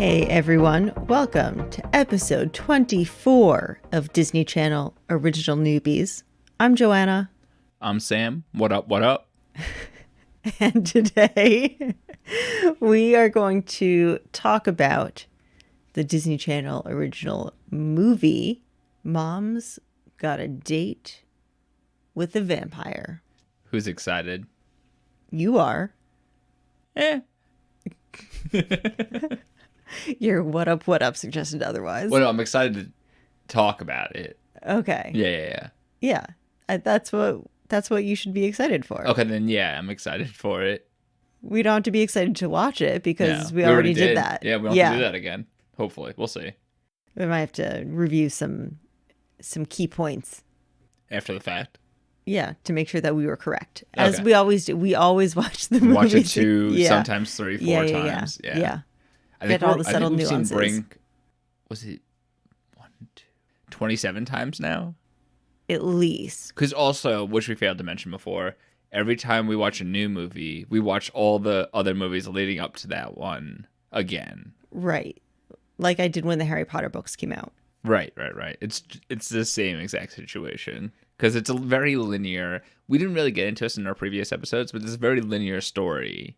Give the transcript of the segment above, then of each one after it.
Hey everyone, welcome to episode 24 of Disney Channel Original Noobies. I'm Joanna. I'm Sam. What up, what up? And today we are going to talk about the Disney Channel original movie, Mom's Got a Date with a Vampire. Who's excited? You are. Your what up suggested otherwise. Well, no, I'm excited to talk about it. Okay. Yeah. That's what you should be excited for. Okay, then yeah, I'm excited for it. We don't have to be excited to watch it because we already did that. Yeah, we don't have to do that again. Hopefully. We'll see. We might have to review some key points. After the fact. Yeah, to make sure that we were correct. As Okay. we always do. We always watch the movie. Watch it two, sometimes three, four times. Yeah. I think Get all the subtle we've nuances. seen Brink, was it 27 times now? At least. Because also, which we failed to mention before, every time we watch a new movie, we watch all the other movies leading up to that one again. Right. Like I did when the Harry Potter books came out. Right. It's the same exact situation. Because it's a very linear... We didn't really get into this in our previous episodes, but it's a very linear story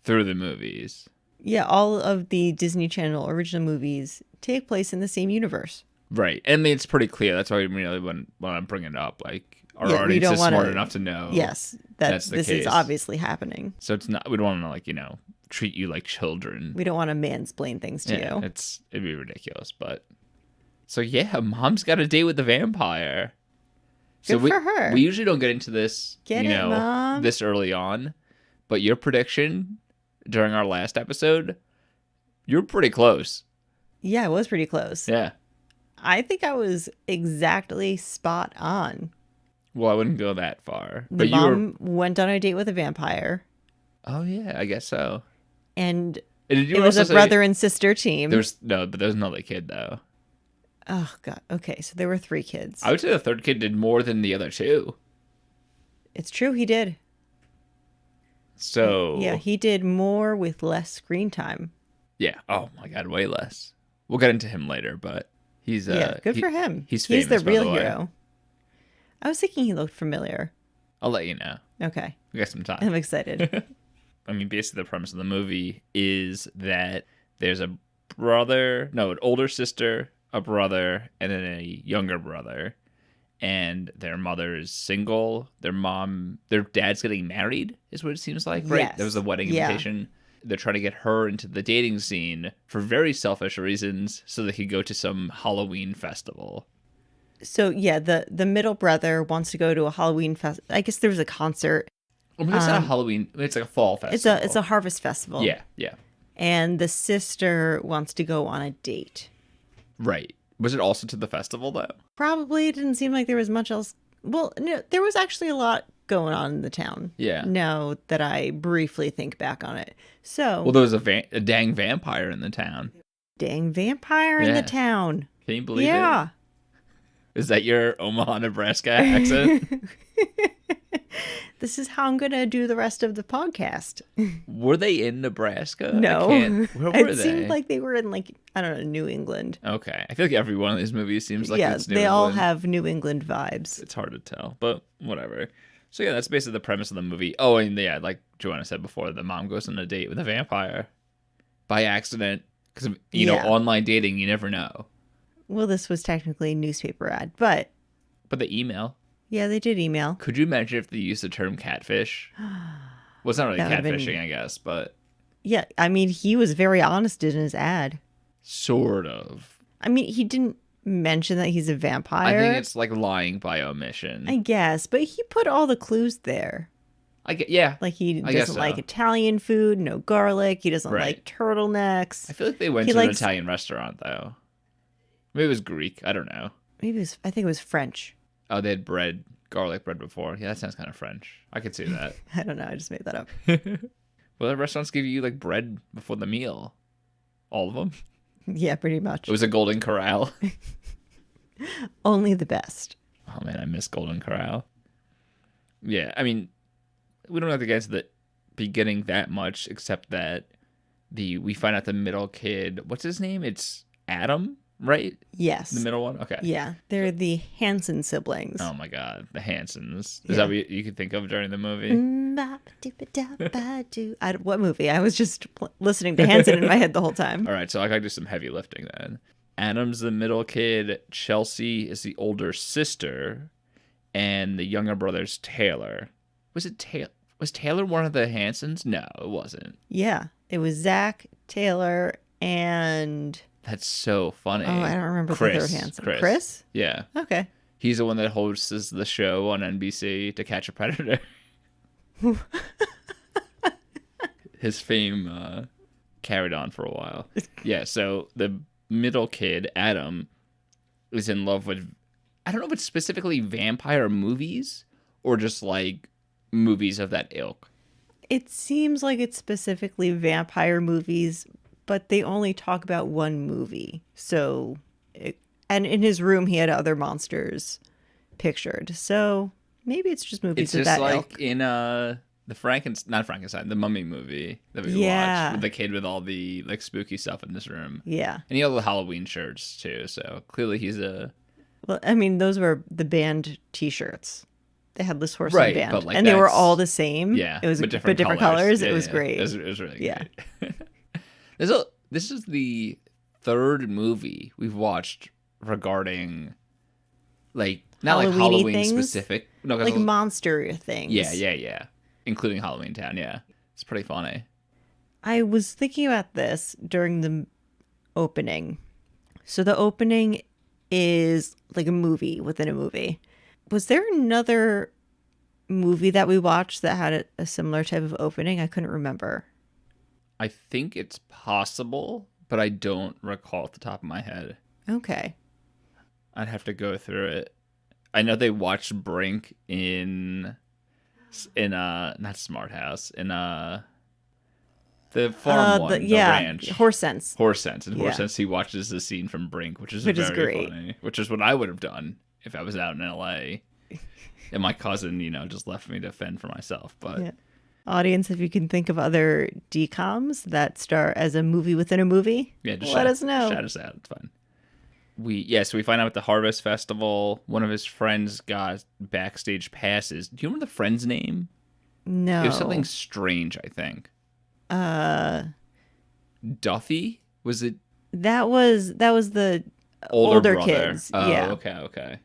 through the movies. Yeah, all of the Disney Channel original movies take place in the same universe. Right. And it's pretty clear. That's why we really want to bring it up. Like, our audience is smart enough to know. Yes, that's the this case. is obviously happening. So it's not... We don't want to, treat you like children. We don't want to mansplain things to you. It'd be ridiculous, but... So yeah, Mom's Got a Date with the Vampire. Good for her. We usually don't get into this, Mom. this early on, but your prediction during our last episode, you're pretty close. Yeah, it was pretty close. Yeah. I think I was exactly spot on. Well, I wouldn't go that far. The But mom went on a date with a vampire. Oh yeah, I guess so. And Did you it was also a say brother and sister team. There's another kid though. Oh, God. Okay, so there were 3 kids. I would say the third kid did more than the other 2. It's true, he did. So... Yeah, he did more with less screen time. Yeah. Oh, my God, way less. We'll get into him later, but he's... good for him. He's famous, the real by the way. hero. I was thinking he looked familiar. I'll let you know. Okay. We got some time. I'm excited. I mean, basically the premise of the movie is that there's an older sister, a brother, and then a younger brother. And their mother is single. Their dad's getting married, is what it seems like, right? Yes. There was a wedding invitation. They're trying to get her into the dating scene for very selfish reasons so they could go to some Halloween festival. So, yeah, the middle brother wants to go to a Halloween fest. I guess there was a concert. I mean, it's not a Halloween. It's like a fall festival. It's a harvest festival. Yeah. And the sister wants to go on a date. Right. Was it also to the festival, though? Probably. It didn't seem like there was much else. Well, no, there was actually a lot going on in the town. Yeah. Now that I briefly think back on it. So. Well, there was a dang vampire in the town. Dang vampire in the town. Can you believe it? Yeah. Is that your Omaha, Nebraska accent? This is how I'm going to do the rest of the podcast. Were they in Nebraska? No. Where were It they? seemed like they were in, I don't know, New England. Okay. I feel like every one of these movies seems like it's New they England. all have New England vibes. It's hard to tell, but whatever. So yeah, that's basically the premise of the movie. Oh, and yeah, like Joanna said before, the mom goes on a date with a vampire by accident. Because, online dating, you never know. Well, this was technically a newspaper ad, but... But the email... Yeah, they did email. Could you imagine if they used the term catfish? Well, it's not really catfishing, I guess, but... Yeah, I mean, he was very honest in his ad. Sort of. I mean, he didn't mention that he's a vampire. I think it's like lying by omission. I guess, but he put all the clues there. Yeah. Like he doesn't like Italian food, no garlic. He doesn't like turtlenecks. I feel like they went to an Italian restaurant, though. Maybe it was Greek. I don't know. I think it was French. Oh, they had garlic bread before. Yeah, that sounds kind of French. I could see that. I don't know. I just made that up. Well, the restaurants give you like bread before the meal. All of them? Yeah, pretty much. It was a Golden Corral. Only the best. Oh, man, I miss Golden Corral. Yeah, I mean, we don't have to get into the beginning that much, except that we find out the middle kid, what's his name? It's Adam, right? Yes. The middle one? Okay. Yeah. They're the Hanson siblings. Oh my God. The Hansons. Yeah. Is that what you could think of during the movie? What movie? I was just listening to Hanson in my head the whole time. All right. So I got to do some heavy lifting then. Adam's the middle kid. Chelsea is the older sister. And the younger brother's Taylor. Was Taylor one of the Hansons? No, it wasn't. Yeah. It was Zach, Taylor, and... That's so funny. Oh, I don't remember Chris, the third Hanson. Chris? Yeah. Okay. He's the one that hosts the show on NBC, To Catch a Predator. His fame carried on for a while. Yeah, so the middle kid, Adam, is in love with... I don't know if it's specifically vampire movies or just like movies of that ilk. It seems like it's specifically vampire movies, but they only talk about one movie. So, and in his room, he had other monsters pictured. So maybe it's just movies of that ilk. It's just like in not Frankenstein, the Mummy movie that we watched with the kid with all the like spooky stuff in this room. Yeah. And he had all the Halloween shirts too. So clearly he's a... Well, I mean, those were the band T-shirts. The Headless Horseman Right, band, but, like, and they were all the same. Yeah, it was but different colors. colors. Yeah, it was great. It was really great. This is the third movie we've watched regarding, like, not like Halloween things, specific, no, like monster things. Yeah, including Halloween Town. Yeah, it's pretty funny. I was thinking about this during the opening. So the opening is like a movie within a movie. Was there another movie that we watched that had a similar type of opening? I couldn't remember. I think it's possible, but I don't recall at the top of my head. Okay. I'd have to go through it. I know they watched Brink in not Smart House, in the farm one, the ranch. Horse Sense. Horse Sense. In Horse Sense, he watches the scene from Brink, which is very great. Funny. Which is what I would have done if I was out in L.A. and my cousin, just left me to fend for myself. But yeah. Audience, if you can think of other DComs that star as a movie within a movie, just let us know. Shout us out. It's fun. So we find out at the Harvest Festival, one of his friends got backstage passes. Do you remember the friend's name? No. It was something strange, I think. Duffy? Was it? That was the older kids. Oh, yeah. Okay.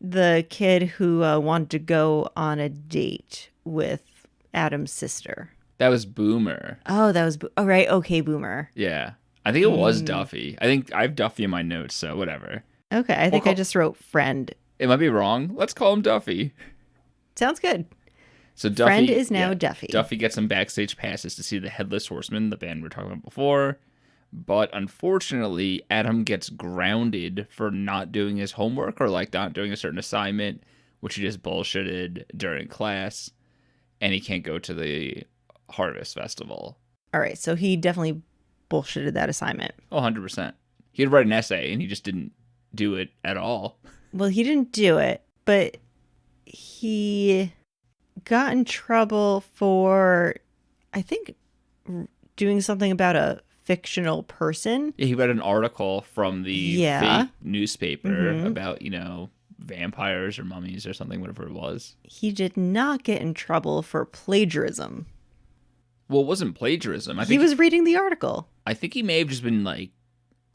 The kid who wanted to go on a date with Adam's sister. That was Boomer. Oh, that was... Oh, right. Okay, Boomer. Yeah. I think it was Duffy. I think I have Duffy in my notes, so whatever. Okay, I think I just wrote friend. It might be wrong. Let's call him Duffy. Sounds good. So Duffy, friend is now Duffy. Duffy gets some backstage passes to see the Headless Horseman, the band we were talking about before. But unfortunately, Adam gets grounded for not doing his homework or like not doing a certain assignment, which he just bullshitted during class. And he can't go to the Harvest Festival. All right, so he definitely bullshitted that assignment. Oh, 100%. He had write an essay and he just didn't do it at all. Well, he didn't do it, but he got in trouble for, I think, doing something about a fictional person. Yeah, he read an article from the fake newspaper about, vampires or mummies or something, whatever it was. He did not get in trouble for plagiarism. Well, it wasn't plagiarism. He was reading the article. I think he may have just been, like,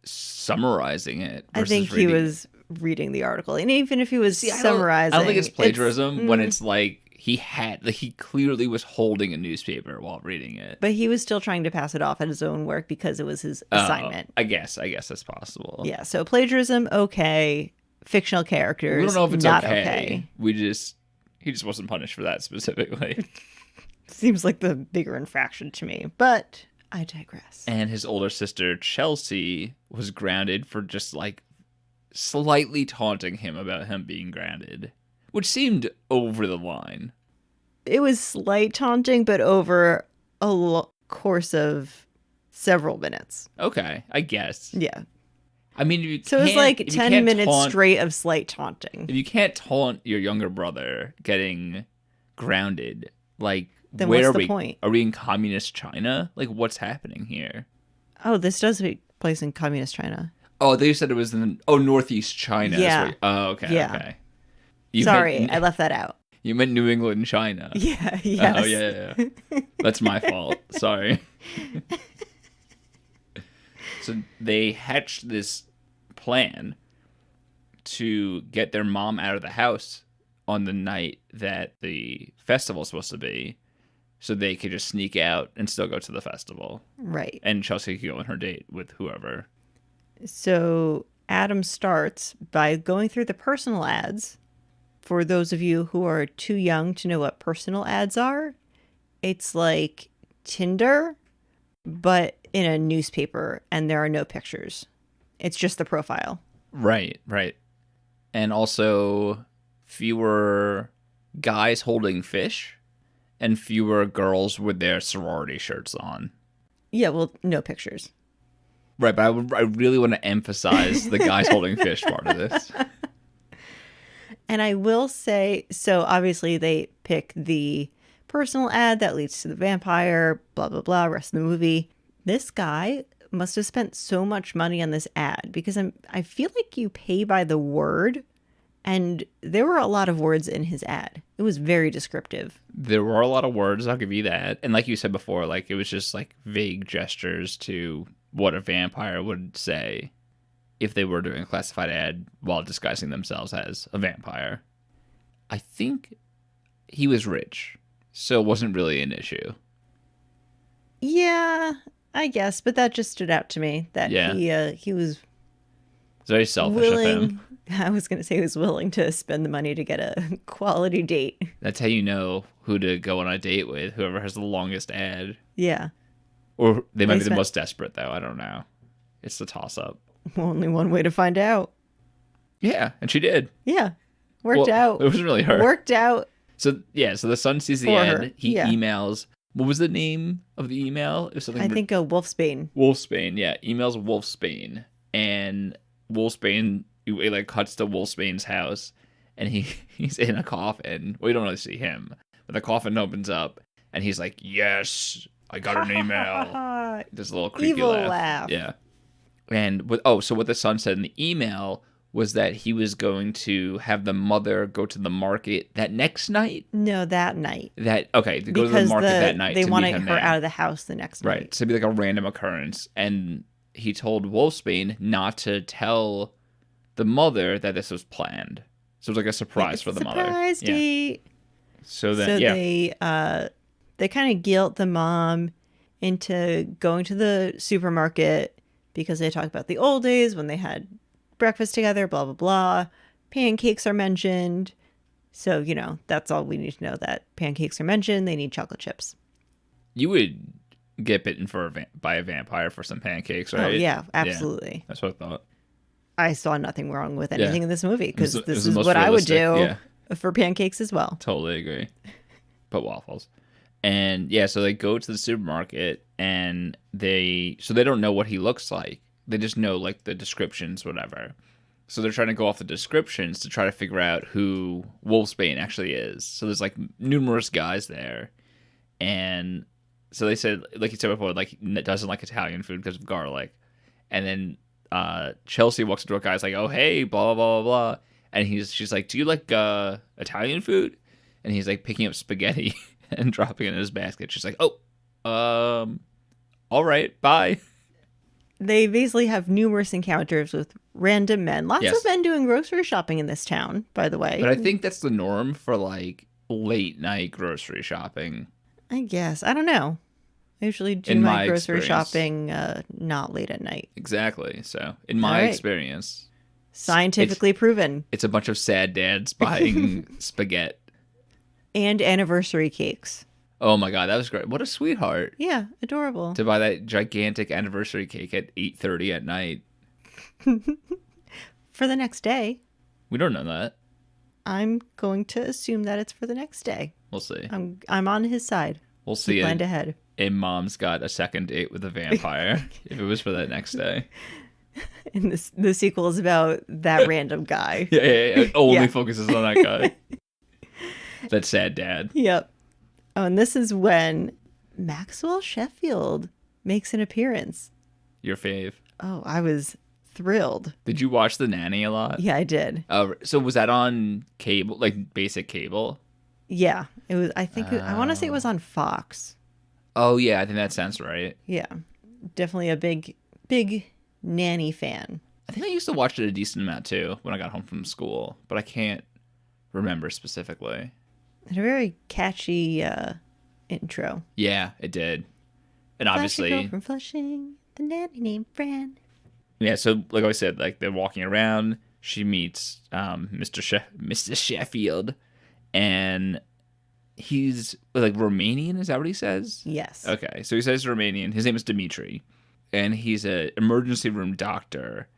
summarizing it. I think he was reading the article. And even if he was summarizing... I don't think it's plagiarism when it's, like, he clearly was holding a newspaper while reading it. But he was still trying to pass it off at his own work because it was his assignment. I guess that's possible. Yeah, so plagiarism, okay. Fictional characters, we don't know if it's not okay. He just wasn't punished for that specifically. Seems like the bigger infraction to me, but I digress. And his older sister, Chelsea, was grounded for just, like, slightly taunting him about him being grounded, which seemed over the line. It was slight taunting, but over a course of several minutes. Okay, I guess. Yeah. I mean, so it was like 10 minutes straight of slight taunting. If you can't taunt your younger brother getting grounded, like, Then where what's are the we? point? Are we in communist China? Like, what's happening here? Oh, this does take place in communist China. Oh, they said it was in Northeast China. Yeah. Oh, okay, Yeah. okay. You Sorry, meant, I left that out. you meant New England, China. Yeah, yes. Oh, yeah. That's my fault. Sorry. So they hatched this plan to get their mom out of the house on the night that the festival is supposed to be, so they could just sneak out and still go to the festival. Right. And Chelsea could go on her date with whoever. So Adam starts by going through the personal ads. For those of you who are too young to know what personal ads are, it's like Tinder, but in a newspaper, and there are no pictures. It's just the profile. Right. And also fewer guys holding fish and fewer girls with their sorority shirts on. Yeah, well, no pictures. Right, but I really want to emphasize the guys holding fish part of this. And I will say, so obviously they pick the personal ad that leads to the vampire, blah, blah, blah, rest of the movie. This guy must have spent so much money on this ad because I feel like you pay by the word, and there were a lot of words in his ad. It was very descriptive. There were a lot of words, I'll give you that. And like you said before, like it was just like vague gestures to what a vampire would say if they were doing a classified ad while disguising themselves as a vampire. I think he was rich, so it wasn't really an issue. Yeah, I guess, but that just stood out to me that he was It's very selfish of him. I was going to say he was willing to spend the money to get a quality date. That's how you know who to go on a date with, whoever has the longest ad. Yeah. Or they might be the most desperate, though. I don't know. It's the toss-up. Only one way to find out. Yeah, and she did. Yeah. Worked out. It wasn't really her. Worked out. So the son sees the ad. He emails. What was the name of the email? It was something. I think Wolfsbane. Wolfsbane, yeah. Emails Wolfsbane. And Wolfsbane, it like cuts to Wolfsbane's house. And he's in a coffin. We don't really see him. But the coffin opens up. And he's like, yes, I got an email. There's a little creepy Evil laugh. Yeah. And so what the son said in the email was that he was going to have the mother go to the market that next night. No, that night. To go to the market that night. They wanted her out of the house the next night. Right. So it'd be like a random occurrence. And he told Wolfsbane not to tell the mother that this was planned. So it was like a surprise for the mother. Surprise date. Yeah. So they kind of guilt the mom into going to the supermarket because they talk about the old days when they had breakfast together, blah, blah, blah. Pancakes are mentioned. So, that's all we need to know, that pancakes are mentioned. They need chocolate chips. You would get bitten by a vampire for some pancakes, right? Oh, yeah, absolutely. Yeah, that's what I thought. I saw nothing wrong with anything in this movie because this is what I would do for pancakes as well. Totally agree. But waffles. And so they go to the supermarket and they don't know what he looks like. They just know like the descriptions, whatever. So they're trying to go off the descriptions to try to figure out who Wolfsbane actually is. So there's like numerous guys there. And so they said, like you said before, like doesn't like Italian food because of garlic. And then Chelsea walks into a guy's like, oh, hey, blah, blah, blah, blah. And she's like, do you like Italian food? And he's like picking up spaghetti and dropping it in his basket. She's like, oh, all right, bye. They basically have numerous encounters with random men. Lots of men doing grocery shopping in this town, by the way. But I think that's the norm for like late night grocery shopping. I guess. I don't know. I usually do my grocery shopping not late at night. Exactly. So in my experience. Scientifically proven. It's a bunch of sad dads buying spaghetti. And anniversary cakes. Oh my God, that was great. What a sweetheart. Yeah, adorable. To buy that gigantic anniversary cake at 8:30 at night. For the next day. We don't know that. I'm going to assume that it's for the next day. We'll see. I'm on his side. We'll see. He planned ahead. A mom's got a second date with a vampire if it was for that next day. And the sequel is about that random guy. Yeah. It only focuses on that guy. That sad dad. Yep. Oh, and this is when Maxwell Sheffield makes an appearance. Your fave. Oh, I was thrilled. Did you watch The Nanny a lot? Yeah, I did. So was that on cable, like basic cable? Yeah, it was. I think I want to say it was on Fox. Oh yeah, I think that sounds right. Yeah, definitely a big Nanny fan. I think I used to watch it a decent amount too when I got home from school, but I can't remember specifically. And a very catchy intro. Yeah, it did. And Flashy obviously, girl from Flushing, the nanny named Fran. yeah. So like I said, like they're walking around. She meets Mr. Sheffield, and he's like Romanian. Is that what he says? Yes. Okay, so he says Romanian. His name is Dimitri, and he's an emergency room doctor.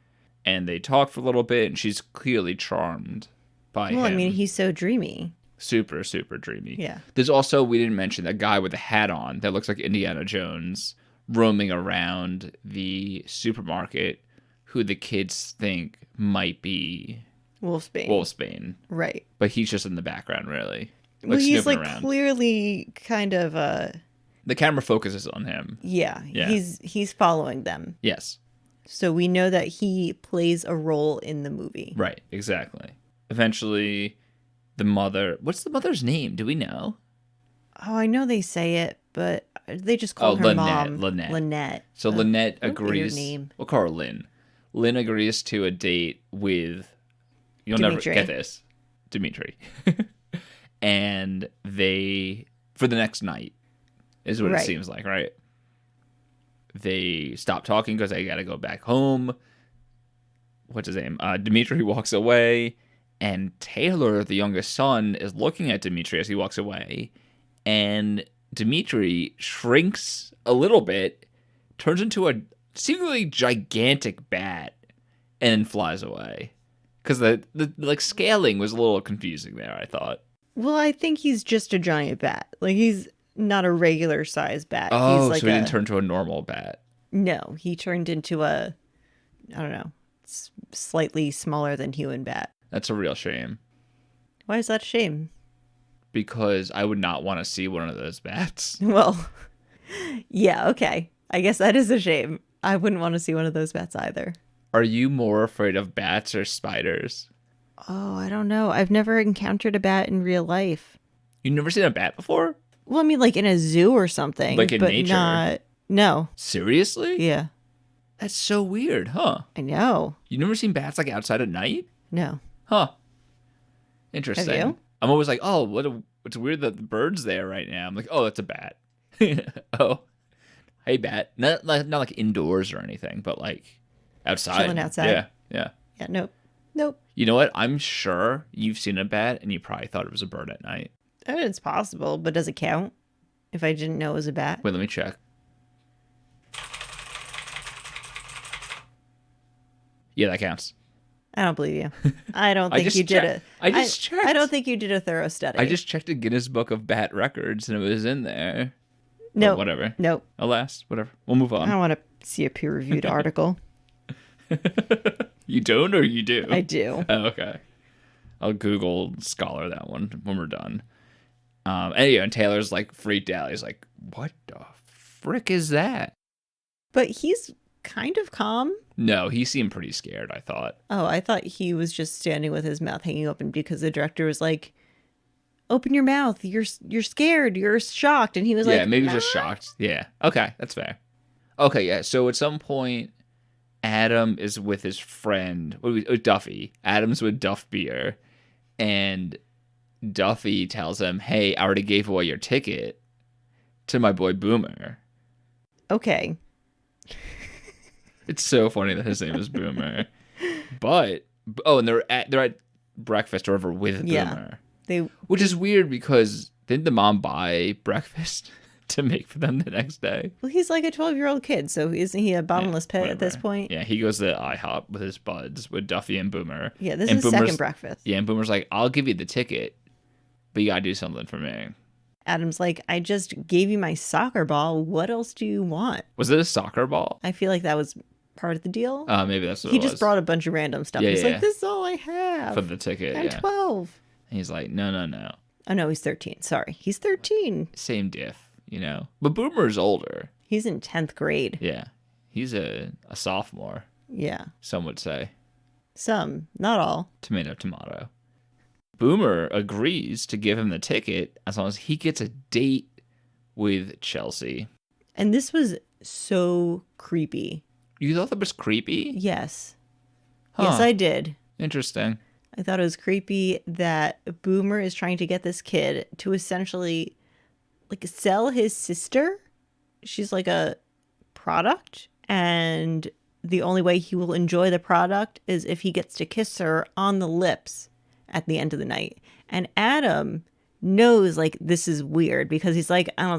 And they talk for a little bit, and she's clearly charmed by him. Well, I mean, he's so dreamy. Super, super dreamy. Yeah. There's also, we didn't mention, that guy with a hat on that looks like Indiana Jones roaming around the supermarket who the kids think might be Wolfsbane. Right. But he's just in the background, really. Well, he's like around. clearly kind of The camera focuses on him. Yeah. He's following them. Yes. So we know that he plays a role in the movie. Right, exactly. Eventually, the mother... What's the mother's name? Do we know? Oh, I know they say it, but they just call her mom. Lynette. So Lynette agrees... Weird name. We'll call her Lynn. Lynn agrees to a date with... You'll Dimitri. never get this. Dimitri. And they... For the next night, is what it seems like, right? They stop talking because they got to go back home. What's his name? Dimitri walks away, and Taylor, the youngest son, is looking at Dimitri as he walks away, and Dimitri shrinks a little bit, turns into a seemingly gigantic bat, and then flies away. Because the like scaling was a little confusing there, I thought. Well, I think he's just a giant bat. Like, he's not a regular size bat. Oh, he's like so he didn't turn to a normal bat. No, he turned into a, I don't know, slightly smaller than human bat. That's a real shame. Why is that a shame? Because I would not want to see one of those bats. Well, yeah, okay. I guess that is a shame. I wouldn't want to see one of those bats either. Are you more afraid of bats or spiders? Oh, I don't know. I've never encountered a bat in real life. You've never seen a bat before? Well, I mean, like in a zoo or something. Like in but nature? No. Seriously? Yeah. That's so weird, huh? I know. You've never seen bats like outside at night? No. Huh. Interesting. Have you? I'm always like, oh, it's weird that the bird's there right now. I'm like, oh, that's a bat. Oh, hey, bat. Not like indoors or anything, but like outside. Chilling outside. Yeah. Yeah, nope. You know what? I'm sure you've seen a bat and you probably thought it was a bird at night. I mean, it's possible, but does it count if I didn't know it was a bat? Wait, let me check. Yeah, that counts. I don't believe you. I don't think you did it. I just checked. I don't think you did a thorough study. I just checked the Guinness Book of Bat Records and it was in there. No. Whatever. Nope. Alas, whatever. We'll move I on. don't want to see a peer-reviewed article. You don't or you do? I do. Oh, okay. I'll Google Scholar that one when we're done. And Taylor's like freaked out. He's like, what the frick is that? But he's kind of calm. No, he seemed pretty scared, I thought. Oh, I thought he was just standing with his mouth hanging open because the director was like, open your mouth. You're scared. You're shocked. And he was like, yeah, maybe just shocked. Yeah. Okay, that's fair. Okay, yeah. So at some point, Adam is with his friend, Duffy. Adam's with Duff Beer. And Duffy tells him, hey, I already gave away your ticket to my boy Boomer. Okay. It's so funny that his name is Boomer. But, and they're at breakfast or whatever with Boomer. Which is weird because didn't the mom buy breakfast to make for them the next day? Well, he's like a 12-year-old kid, so isn't he a bottomless pit whatever. at this point? Yeah, he goes to IHOP with his buds, with Duffy and Boomer. Yeah, this and is second breakfast. Yeah, and Boomer's like, I'll give you the ticket, but you gotta do something for me. Adam's like, I just gave you my soccer ball. What else do you want? Was it a soccer ball? I feel like that was part of the deal. Maybe that's what he it was. just brought a bunch of random stuff. Yeah, he's yeah. like, this is all I have. For the ticket, I'm 12. And he's like, no. Oh, no, he's 13. Sorry. He's 13. Same diff, But Boomer's older. He's in 10th grade. Yeah. He's a sophomore, Yeah. some would say. Some, not all. Tomato, tomato. Boomer agrees to give him the ticket as long as he gets a date with Chelsea. And this was so creepy. You thought that was creepy? Yes. Huh. Yes, I did. Interesting. I thought it was creepy that Boomer is trying to get this kid to essentially sell his sister. She's like a product, and the only way he will enjoy the product is if he gets to kiss her on the lips at the end of the night. And Adam knows this is weird because he's like, I don't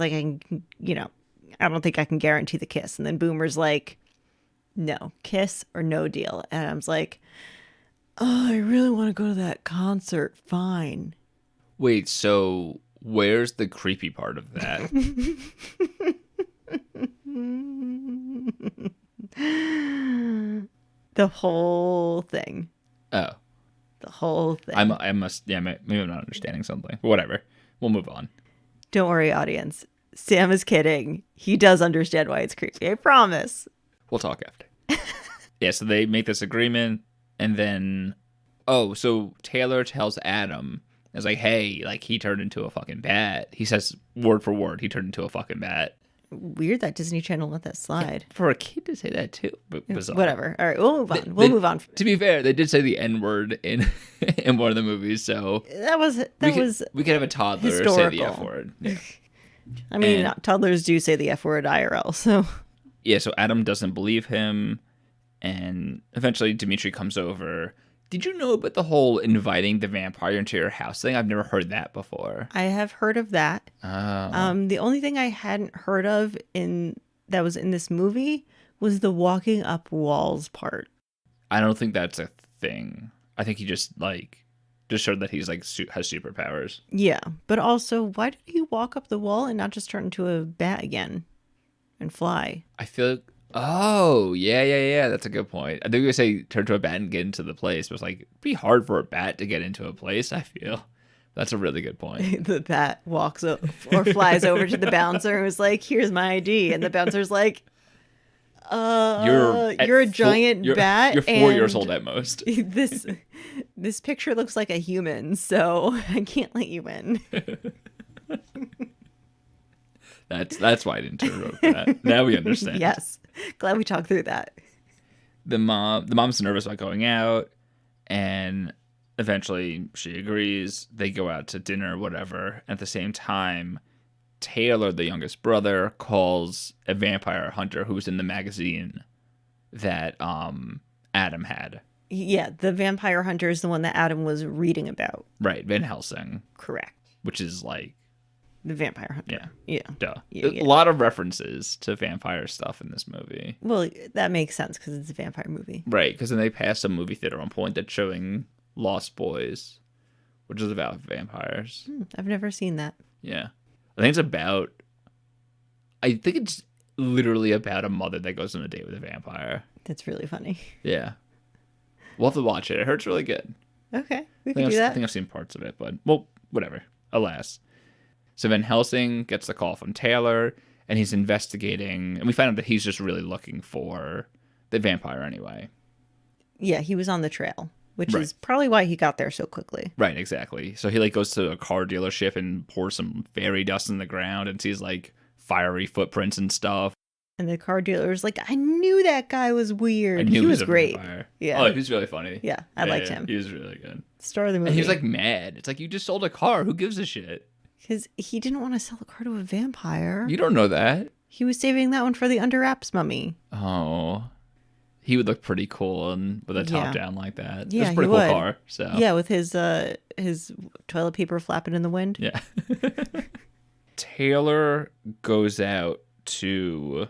think I can guarantee the kiss. And then Boomer's like, no, kiss or no deal. And Adam's like, oh, I really want to go to that concert. Fine. Wait, so where's the creepy part of that? The whole thing. Oh. The whole thing. Maybe I'm not understanding something. Whatever. We'll move on. Don't worry, audience. Sam is kidding. He does understand why it's creepy. I promise. We'll talk after. Yeah, so they make this agreement, and then, so Taylor tells Adam, it's like, hey, he turned into a fucking bat. He says word for word, he turned into a fucking bat. Weird that Disney Channel let that slide. Yeah, for a kid to say that too. Bizarre. Whatever. All right, we'll move on. We'll move on. To be fair, they did say the N-word in one of the movies, so we could have a toddler say the F word. Yeah. I mean, toddlers do say the F word IRL, so. Yeah, so Adam doesn't believe him, and eventually Dimitri comes over. Did you know about the whole inviting the vampire into your house thing? I've never heard that before. I have heard of that. Oh. The only thing I hadn't heard of that was in this movie was the walking up walls part. I don't think that's a thing. I think he just showed that he's has superpowers. Yeah, but also, why did he walk up the wall and not just turn into a bat again and fly? I feel oh, yeah. That's a good point. I think we would say turn to a bat and get into the place. But it's it'd be hard for a bat to get into a place, I feel. That's a really good point. The bat walks or flies over to the bouncer and was like, here's my ID. And the bouncer's like, you're a giant bat. You're 4 years old at most. This picture looks like a human, so I can't let you in. That's why I didn't turn over that. Now we understand. Yes. Glad we talked through that. The mom's nervous about going out, and eventually she agrees. They go out to dinner or whatever. At the same time, Taylor, the youngest brother, calls a vampire hunter who's in the magazine that Adam had. Yeah, the vampire hunter is the one that Adam was reading about. Right, Van Helsing. Correct. Which is the vampire hunter. Yeah. Duh. A lot of references to vampire stuff in this movie. Well, that makes sense because it's a vampire movie. Right, because then they passed a movie theater at one point that's showing Lost Boys, which is about vampires. I've never seen that. Yeah. I think it's literally about a mother that goes on a date with a vampire. That's really funny. Yeah. We'll have to watch it. It hurts really good. Okay, we can do that. I think I've seen parts of it, but, whatever. Alas. So Van Helsing gets the call from Taylor, and he's investigating, and we find out that he's just really looking for the vampire anyway. Yeah, he was on the trail, which is probably why he got there so quickly. Right, exactly. So he goes to a car dealership and pours some fairy dust in the ground and sees fiery footprints and stuff. And the car dealer was like, I knew that guy was weird. I knew he was great. Vampire. Yeah. Oh, he was really funny. Yeah, I liked him. He was really good. Star of the movie. And he was mad. It's you just sold a car. Who gives a shit? Because he didn't want to sell a car to a vampire. You don't know that. He was saving that one for the under wraps mummy. Oh. He would look pretty cool with a top down like that. Yeah, it was a pretty cool car. So. Yeah, with his toilet paper flapping in the wind. Yeah. Taylor goes out to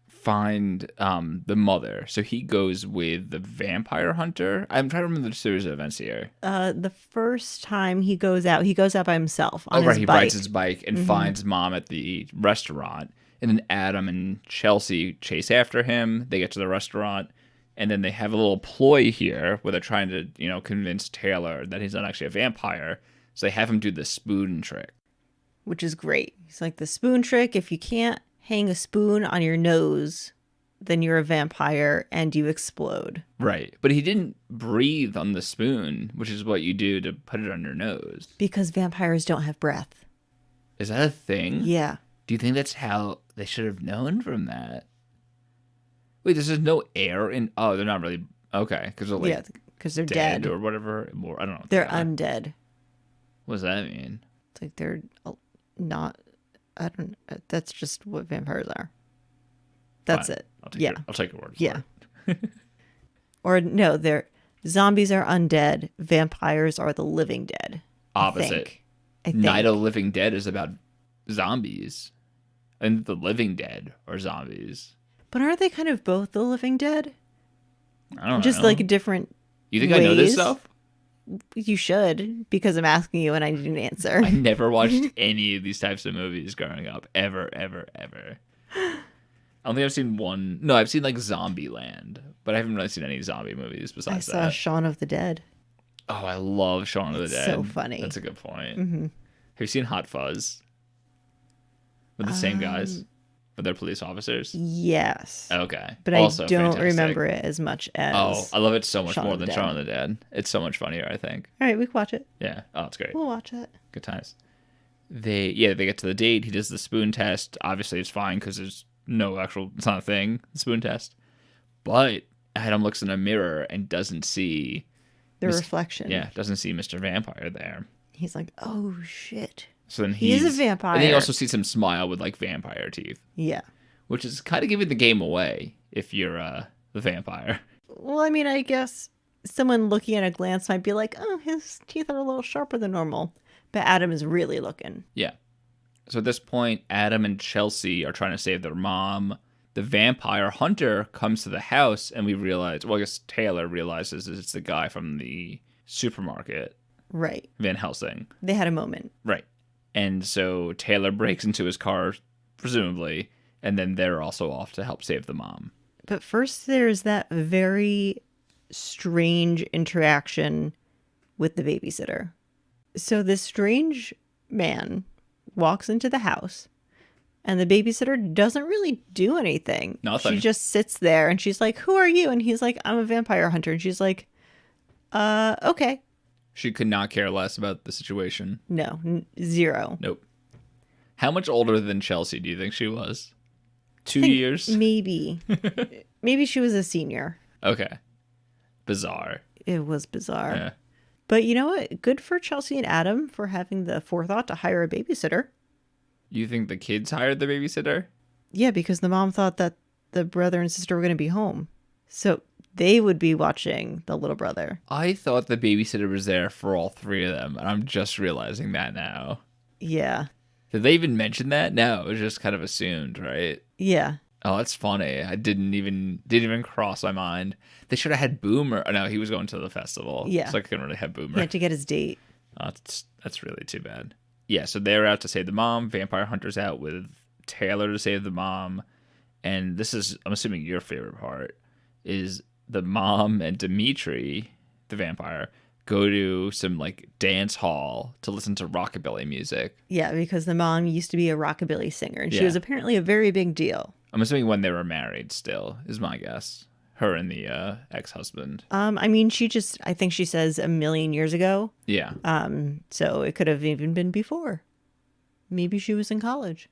find the mother. So he goes with the vampire hunter. I'm trying to remember the series of events here. The first time he goes out by himself on his bike. He rides his bike and finds mom at the restaurant. And then Adam and Chelsea chase after him. They get to the restaurant. And then they have a little ploy here where they're trying to, convince Taylor that he's not actually a vampire. So they have him do the spoon trick. Which is great. He's like, the spoon trick, if you can't hang a spoon on your nose, then you're a vampire and you explode. Right. But he didn't breathe on the spoon, which is what you do to put it on your nose. Because vampires don't have breath. Is that a thing? Yeah. Do you think that's how they should have known from that? Wait, there's just no air in... Oh, they're not really... Okay, because they're like... Yeah, because they're dead. Or whatever. More, I don't know. They're undead. What does that mean? It's like they're not... I don't... That's just what vampires are. That's Fine. it. I'll take your word for Yeah. it. Or no, zombies are undead. Vampires are the living dead. Opposite. I think. Night of the Living Dead is about zombies. And the living dead are zombies. But aren't they kind of both the living dead? I don't know. Just like different You think I know this ways? stuff? You should, because I'm asking you and I didn't answer. I never watched any of these types of movies growing up. Ever, ever, ever. I don't think I've seen one. No, I've seen like Zombieland, but I haven't really seen any zombie movies I besides saw that. Shaun of the Dead. Oh, I love Shaun of the Dead. So funny. That's a good point. Mm-hmm. Have you seen Hot Fuzz? With the same guys? But they're police officers? Yes. Okay. But Also I don't fantastic. remember it as much as... Oh, I love it so much Shaun more of the than Dead. Shaun of the Dead. It's so much funnier, I think. All right, we can watch it. Yeah. Oh, it's great. We'll watch it. Good times. They get to the date. He does the spoon test. Obviously, it's fine because there's no actual... It's not a thing, the spoon test. But Adam looks in a mirror and doesn't see... The reflection. Yeah, doesn't see Mr. Vampire there. He's like, oh, shit. So then He is a vampire. And then he also sees him smile with like vampire teeth. Yeah. Which is kind of giving the game away if you're the vampire. Well, I mean, I guess someone looking at a glance might be like, oh, his teeth are a little sharper than normal. But Adam is really looking. Yeah. So at this point, Adam and Chelsea are trying to save their mom. The vampire hunter comes to the house and we realize, well, I guess Taylor realizes it's the guy from the supermarket, Right. Van Helsing. They had a moment. Right. And so Taylor breaks into his car, presumably, and then they're also off to help save the mom. But first, there's that very strange interaction with the babysitter. So this strange man walks into the house, and the babysitter doesn't really do anything. Nothing. She just sits there, and she's like, who are you? And he's like, I'm a vampire hunter. And she's like, okay. She could not care less about the situation. No, zero. Nope. How much older than Chelsea do you think she was? 2 I think years? Maybe. Maybe she was a senior. Okay. Bizarre. It was bizarre. Yeah. But you know what? Good for Chelsea and Adam for having the forethought to hire a babysitter. You think the kids hired the babysitter? Yeah, because the mom thought that the brother and sister were going to be home. So they would be watching the little brother. I thought the babysitter was there for all three of them, and I'm just realizing that now. Yeah. Did they even mention that? No, it was just kind of assumed, right? Yeah. Oh, that's funny. I didn't even cross my mind. They should have had Boomer. Oh, no, he was going to the festival. Yeah. So I couldn't really have Boomer. He had to get his date. Oh, that's really too bad. Yeah, so they're out to save the mom. Vampire Hunter's out with Taylor to save the mom. And this is, I'm assuming your favorite part, is the mom and Dimitri, the vampire, go to some like dance hall to listen to rockabilly music. Yeah, because the mom used to be a rockabilly singer, and she Yeah. was apparently a very big deal. I'm assuming when they were married still, is my guess. Her and the ex-husband. I mean, I think she says a million years ago. Yeah. So it could have even been before. Maybe she was in college.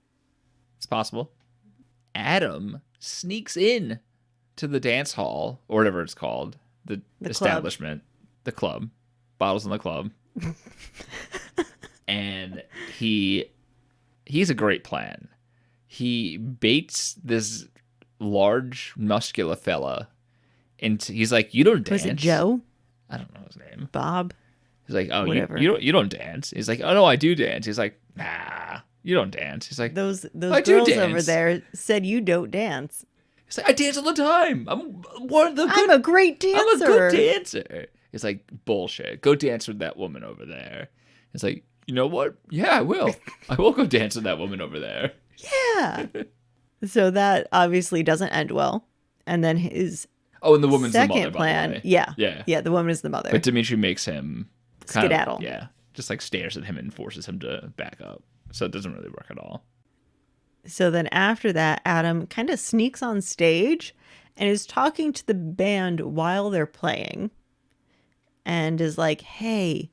It's possible. Adam sneaks in to the dance hall, or whatever it's called, the establishment, the club, bottles in the club. And he's a great plan. He baits this large, muscular fella, and he's like, "You don't dance." Was it Joe? I don't know his name. Bob? He's like, "Oh, Whatever. you don't dance." He's like, "Oh no, I do dance." He's like, "Nah, you don't dance." He's like, Those I do girls over dance. there said you don't dance. He's like, "I dance all the time. I'm one of the good. I'm a great dancer. I'm a good dancer." It's like, bullshit. Go dance with that woman over there. It's like, you know what? Yeah, I will. I will go dance with that woman over there. Yeah. So that obviously doesn't end well. And then his Oh, and the woman's second the mother, plan. by the way. Yeah. Yeah. Yeah, the woman is the mother. But Dimitri makes him Skedaddle. Yeah. just like stares at him and forces him to back up. So it doesn't really work at all. So then after that, Adam kind of sneaks on stage and is talking to the band while they're playing and is like, hey,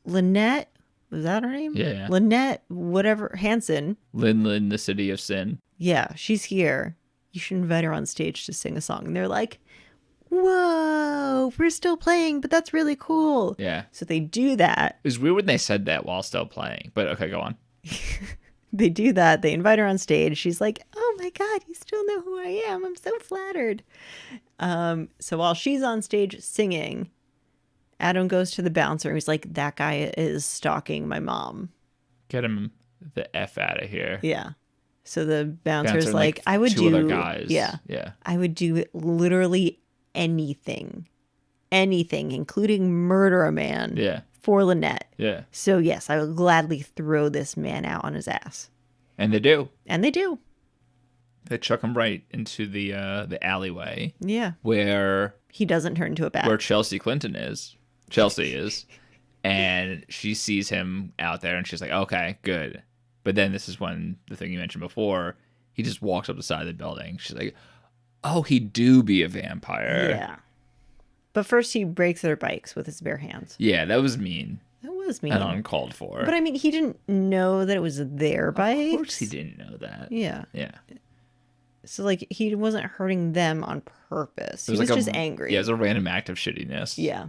Lynette, was that her name? Yeah. Lynette, whatever, Hanson. Lin, the City of Sin. Yeah, she's here. You should invite her on stage to sing a song. And they're like, whoa, we're still playing, but that's really cool. Yeah. So they do that. It was weird when they said that while still playing, but okay, go on. They do that. They invite her on stage. She's like, oh my God, you still know who I am. I'm so flattered. So while she's on stage singing, Adam goes to the bouncer and he's like, that guy is stalking my mom. Get him the F out of here. Yeah. So the bouncer's Bouncer and, like, I would two do, other guys. Yeah. Yeah. I would do literally anything, including murder a man. Yeah. For Lynette. Yeah. So yes, I will gladly throw this man out on his ass. And they do. And they do. They chuck him right into the alleyway. Yeah. Where he doesn't turn into a bat. Where Chelsea is. And she sees him out there and she's like, okay, good. But then this is when the thing you mentioned before, he just walks up the side of the building. She's like, oh, he do be a vampire. Yeah. But first he breaks their bikes with his bare hands. Yeah, that was mean. That was mean. And uncalled for. But I mean, he didn't know that it was their bikes. Of course he didn't know that. Yeah. Yeah. So, like, he wasn't hurting them on purpose. He was just angry. Yeah, it was a random act of shittiness. Yeah.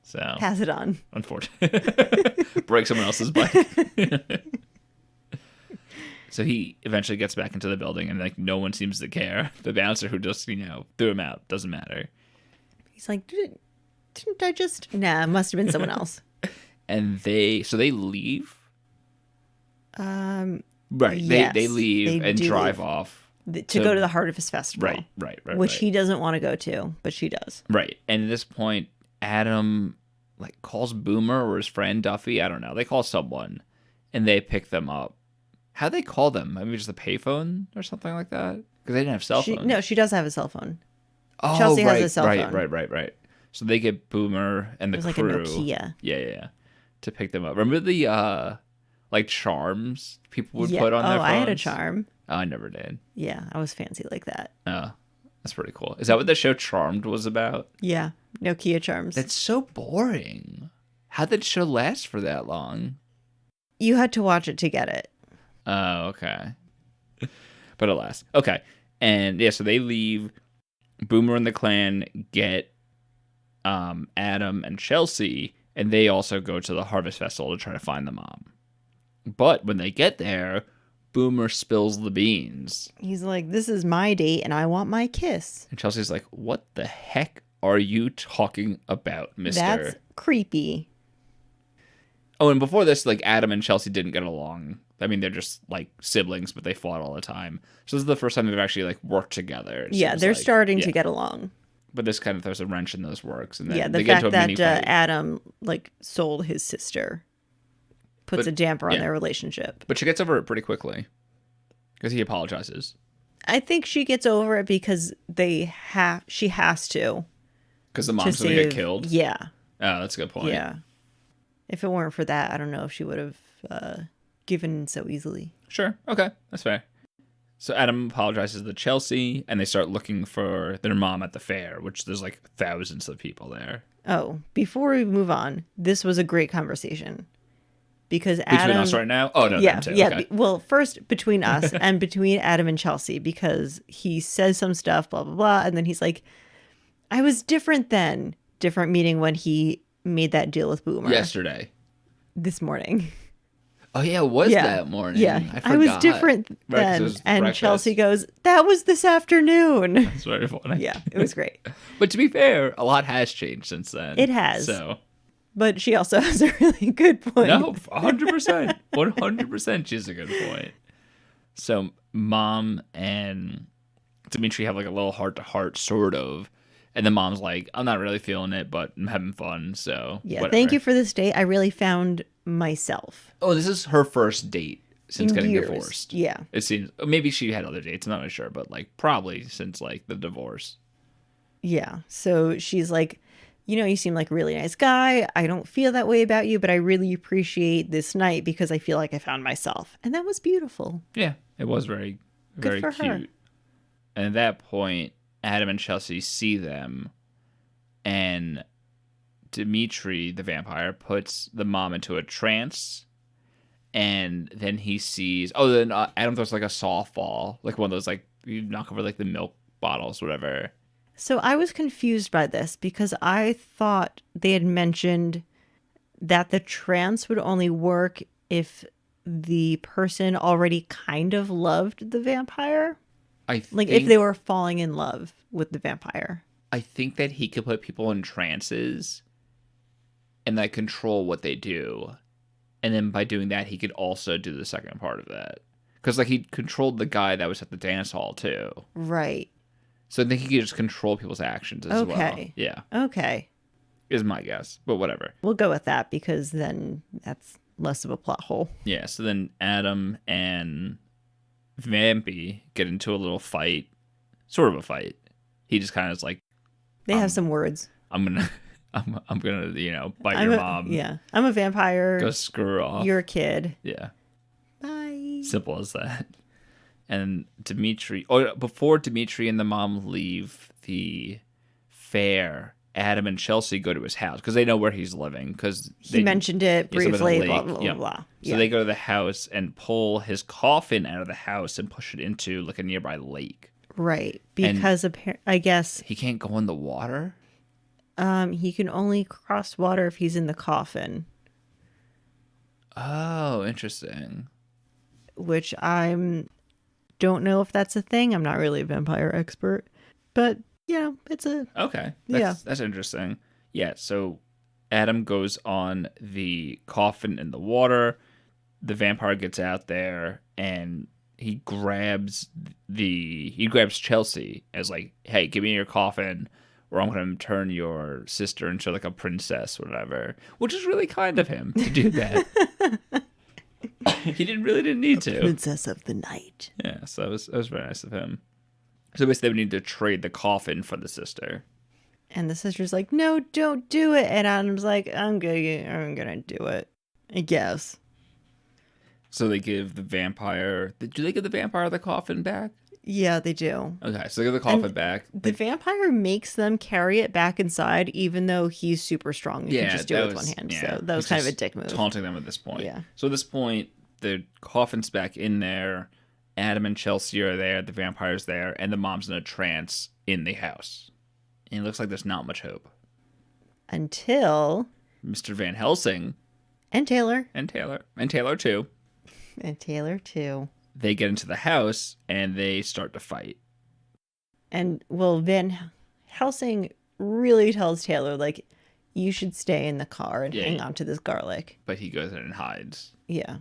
So. Pass it on. Unfortunately. Break someone else's bike. So he eventually gets back into the building and, like, no one seems to care. The bouncer who just, threw him out doesn't matter. He's like, didn't I just... Nah, it must have been someone else. And they leave? Right. Yes, they leave and drive off. To go to the Harvest Festival. Right. Which he doesn't want to go to, but she does. Right. And at this point, Adam, like, calls Boomer or his friend Duffy. I don't know. They call someone and they pick them up. How'd they call them? Maybe just a payphone or something like that? Because they didn't have cell phones. No, she does have a cell phone. Oh, Chelsea has a cell phone. Right. So they get Boomer and the crew. It was like a Nokia. Yeah. To pick them up. Remember the, like, charms people would put on their phones? I had a charm. Oh, I never did. Yeah, I was fancy like that. Oh, that's pretty cool. Is that what the show Charmed was about? Yeah, Nokia charms. That's so boring. How'd that show last for that long? You had to watch it to get it. Oh, okay. But alas. Okay. And yeah, so they leave. Boomer and the clan get Adam and Chelsea, and they also go to the Harvest Festival to try to find the mom. But when they get there, Boomer spills the beans. He's like, this is my date, and I want my kiss. And Chelsea's like, what the heck are you talking about, mister? That's creepy. Oh, and before this, like, Adam and Chelsea didn't get along. I mean, they're just, like, siblings, but they fought all the time. So this is the first time they've actually, like, worked together. Yeah, they're starting to get along. But this kind of throws a wrench in those works. And then the they get fact into a mini that fight. Adam, like, sold his sister puts a damper on their relationship. But she gets over it pretty quickly. Because he apologizes. I think she gets over it because she has to. Because the mom's going to get killed? Yeah. Oh, that's a good point. Yeah. If it weren't for that, I don't know if she would have given so easily. Sure. Okay. That's fair. So Adam apologizes to Chelsea, and they start looking for their mom at the fair, which there's like thousands of people there. Oh, before we move on, this was a great conversation. Because Adam... Between us right now? Oh, no, yeah, them too. Yeah, okay. Well, first between us and between Adam and Chelsea, because he says some stuff, blah, blah, blah, and then he's like, I was different then. Different meaning when he made that deal with Boomer. Yesterday. This morning. Oh, yeah, it was that morning. Yeah, I was different then. And breakfast. Chelsea goes, that was this afternoon. That's very funny. Yeah, it was great. But to be fair, a lot has changed since then. It has. So... But she also has a really good point. No, 100%. 100% she has a good point. So Mom and Dimitri have like a little heart-to-heart, sort of. And the mom's like, I'm not really feeling it, but I'm having fun, so yeah, whatever. Thank you for this date. I really found myself. Oh, this is her first date since getting years. divorced. Yeah. It seems, maybe she had other dates, I'm not really sure, but like probably since like the divorce. Yeah, so she's like, you seem like a really nice guy. I don't feel that way about you, but I really appreciate this night because I feel like I found myself. And that was beautiful. Yeah, it was very, very Good for her. cute. And at that point, Adam and Chelsea see them, and Dimitri, the vampire, puts the mom into a trance. And then he sees, then Adam throws like a softball, like one of those, like, you knock over like the milk bottles, whatever. So I was confused by this because I thought they had mentioned that the trance would only work if the person already kind of loved the vampire. Like if they were falling in love with the vampire. I think that he could put people in trances and like control what they do. And then by doing that, he could also do the second part of that. Because like he controlled the guy that was at the dance hall too. Right. So I think he could just control people's actions as well. Yeah. Okay. Is my guess. But whatever. We'll go with that because then that's less of a plot hole. Yeah. So then Adam and Vampy get into a little fight. Sort of a fight. He just kind of is like, they have some words. I'm gonna bite your mom. Yeah. I'm a vampire. Go screw off. You're a kid. Yeah. Bye. Simple as that. And before Dimitri and the mom leave the fair, Adam and Chelsea go to his house because they know where he's living. Because he mentioned it briefly. Blah, blah, blah, blah. So they go to the house and pull his coffin out of the house and push it into like a nearby lake. Right, because I guess he can't go in the water. He can only cross water if he's in the coffin. Oh, interesting. Which don't know if that's a thing. I'm not really a vampire expert, but it's okay. That's interesting. Yeah. So Adam goes on the coffin in the water. The vampire gets out there and he grabs Chelsea as like, hey, give me your coffin or I'm going to turn your sister into like a princess, whatever. Which is really kind of him to do that. He didn't need to. Princess of the night. Yeah, so that was very nice of him. So basically, they need to trade the coffin for the sister. And the sister's like, "No, don't do it." And Adam's like, "I'm gonna do it, I guess." So they give the vampire. Do they give the vampire the coffin back? Yeah, they do. Okay, so they give the coffin back. The vampire makes them carry it back inside, even though he's super strong. He can just do it with one hand. Yeah, so that was kind of a dick move. Taunting them at this point. Yeah. So at this point, the coffin's back in there. Adam and Chelsea are there. The vampire's there. And the mom's in a trance in the house. And it looks like there's not much hope. Until Mr. Van Helsing. And Taylor. And Taylor too. And Taylor too. They get into the house and they start to fight. And Van Helsing really tells Taylor, like, you should stay in the car and hang on to this garlic. But he goes in and hides. Yeah.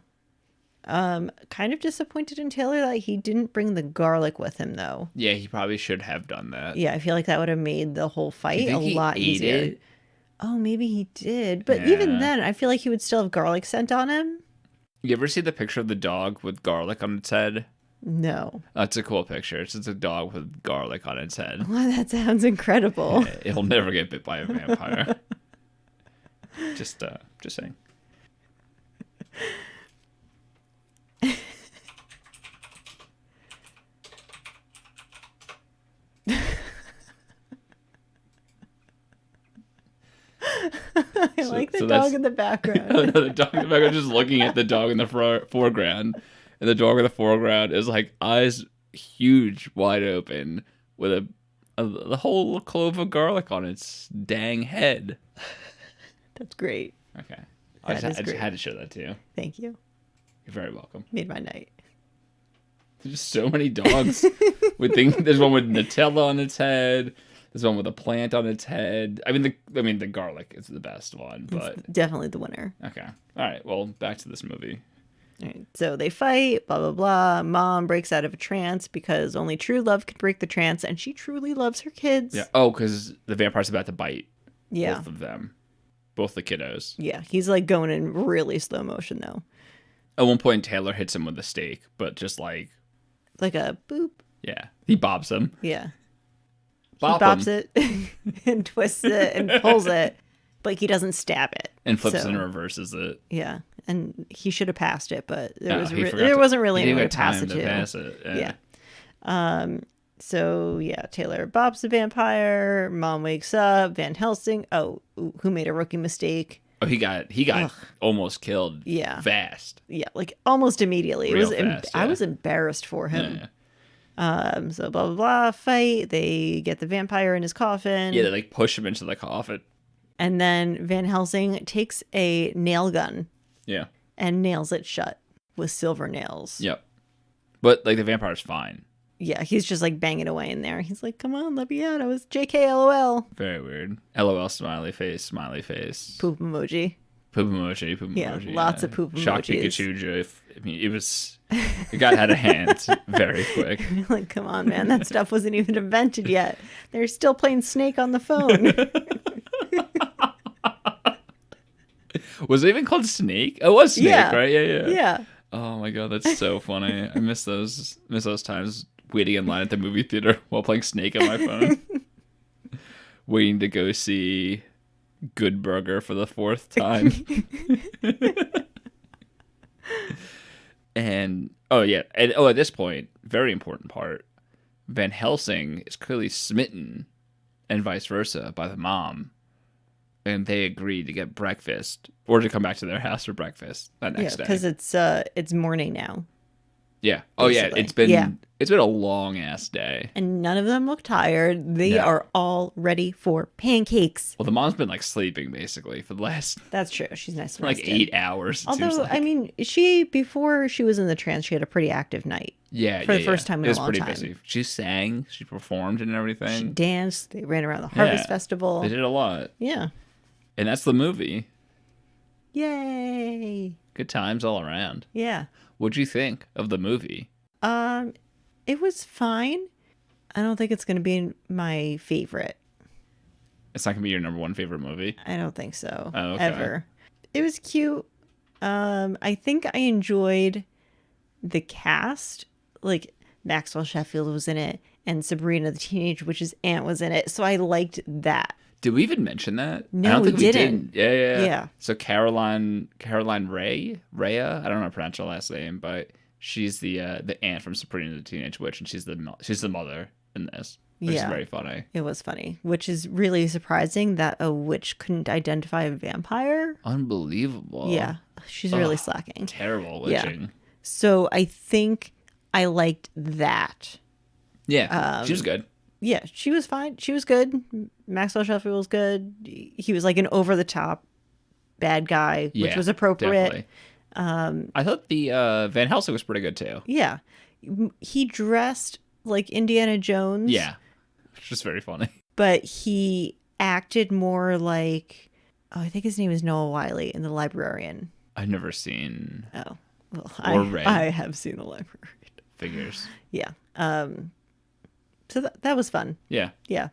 Kind of disappointed in Taylor that he didn't bring the garlic with him, though. Yeah, he probably should have done that. Yeah, I feel like that would have made the whole fight a lot easier. It? Oh, maybe he did. But even then, I feel like he would still have garlic scent on him. You ever see the picture of the dog with garlic on its head? No. That's a cool picture. It's just a dog with garlic on its head. Well, that sounds incredible. Yeah, it'll never get bit by a vampire. Just saying. I like the dog in the background. No, the dog in the background just looking at the dog in the foreground. And the dog in the foreground is like eyes huge, wide open, with the whole clove of garlic on its dang head. That's great. Okay. I just had to show that to you. Thank you. You're very welcome. Made my night. There's just so many dogs with things. There's one with Nutella on its head. There's one with a plant on its head. I mean, the garlic is the best one, but it's definitely the winner. Okay. All right. Well, back to this movie. All right, so they fight, blah, blah, blah. Mom breaks out of a trance because only true love can break the trance, and she truly loves her kids. Yeah. Oh, because the vampire's about to bite both of them. Both the kiddos. Yeah, he's like going in really slow motion, though. At one point, Taylor hits him with a stake, but just like a boop. Yeah. He bobs him. Yeah. Bop bops him. it and twists it and pulls it, but he doesn't stab it. And flips So, and reverses it. Yeah, and he should have passed it, but No, there wasn't really he didn't anyone get to pass time it to to. pass it. Yeah. So yeah, Taylor bops the vampire. Mom wakes up. Van Helsing. Oh, who made a rookie mistake? Oh, he got almost killed. Yeah. Fast. Yeah, like almost immediately. Real fast, I yeah. was embarrassed for him. Yeah. So blah blah blah. Fight. They get the vampire in his coffin. Yeah, they like push him into the coffin. And then Van Helsing takes a nail gun Yeah. and nails it shut with silver nails. Yep. But like the vampire's fine. Yeah, he's just like banging away in there. He's like, "Come on, let me out. I was JK LOL." Very weird. LOL smiley face, smiley face. Poop emoji. Poop emoji, poop Yeah, emoji. lots of poop Shock emojis. Pikachu gif. I mean, it got out of hand very quick. Like, come on, man. That stuff wasn't even invented yet. They're still playing Snake on the phone. Was it even called Snake? Oh, it was Snake, Yeah. right? Yeah. Yeah. Oh my god, that's so funny. I miss those times waiting in line at the movie theater while playing Snake on my phone. Waiting to go see Good Burger for the 4th time. And at this point, very important part, Van Helsing is clearly smitten and vice versa by the mom. And they agree to get breakfast or to come back to their house for breakfast that next day. Because it's morning now. Yeah. Oh yeah. Basically. It's been a long ass day. And none of them look tired. They No. are all ready for pancakes. Well, the mom's been like sleeping basically for the last That's true. She's nice and like rested. 8 hours. It seems Although, like. I mean, before she was in the trance, she had a pretty active night. for the first time in a long time. Busy. She sang, she performed and everything. She danced. They ran around the Harvest Yeah. Festival. They did a lot. Yeah. And that's the movie. Yay. Good times all around. Yeah. What'd you think of the movie? It was fine. I don't think it's going to be my favorite. It's not gonna be your number one favorite movie. I don't think so. Oh, okay. Ever. It was cute. I think I enjoyed the cast. Like Maxwell Sheffield was in it, and Sabrina the Teenage Witch's aunt was in it. So I liked that. Did we even mention that? No, I don't think we didn't. Yeah. Yeah. So Caroline Rhea, I don't know how to pronounce her last name, but she's the aunt from Sabrina the Teenage Witch, and she's the mother in this. Which is very funny. It was funny, which is really surprising that a witch couldn't identify a vampire. Unbelievable. Yeah, she's really slacking. Terrible witching. Yeah. So I think I liked that. Yeah, she was good. Yeah, she was fine. She was good. Maxwell Sheffield was good. He was like an over-the-top bad guy, which was appropriate. Definitely. I thought the Van Helsing was pretty good too. Yeah. He dressed like Indiana Jones. Yeah. Which was very funny. But he acted more like, I think his name is Noah Wiley in The Librarian. I've never seen Oh, well, read. I have seen The Librarian. Figures. Yeah. So that was fun. Yeah. Yeah.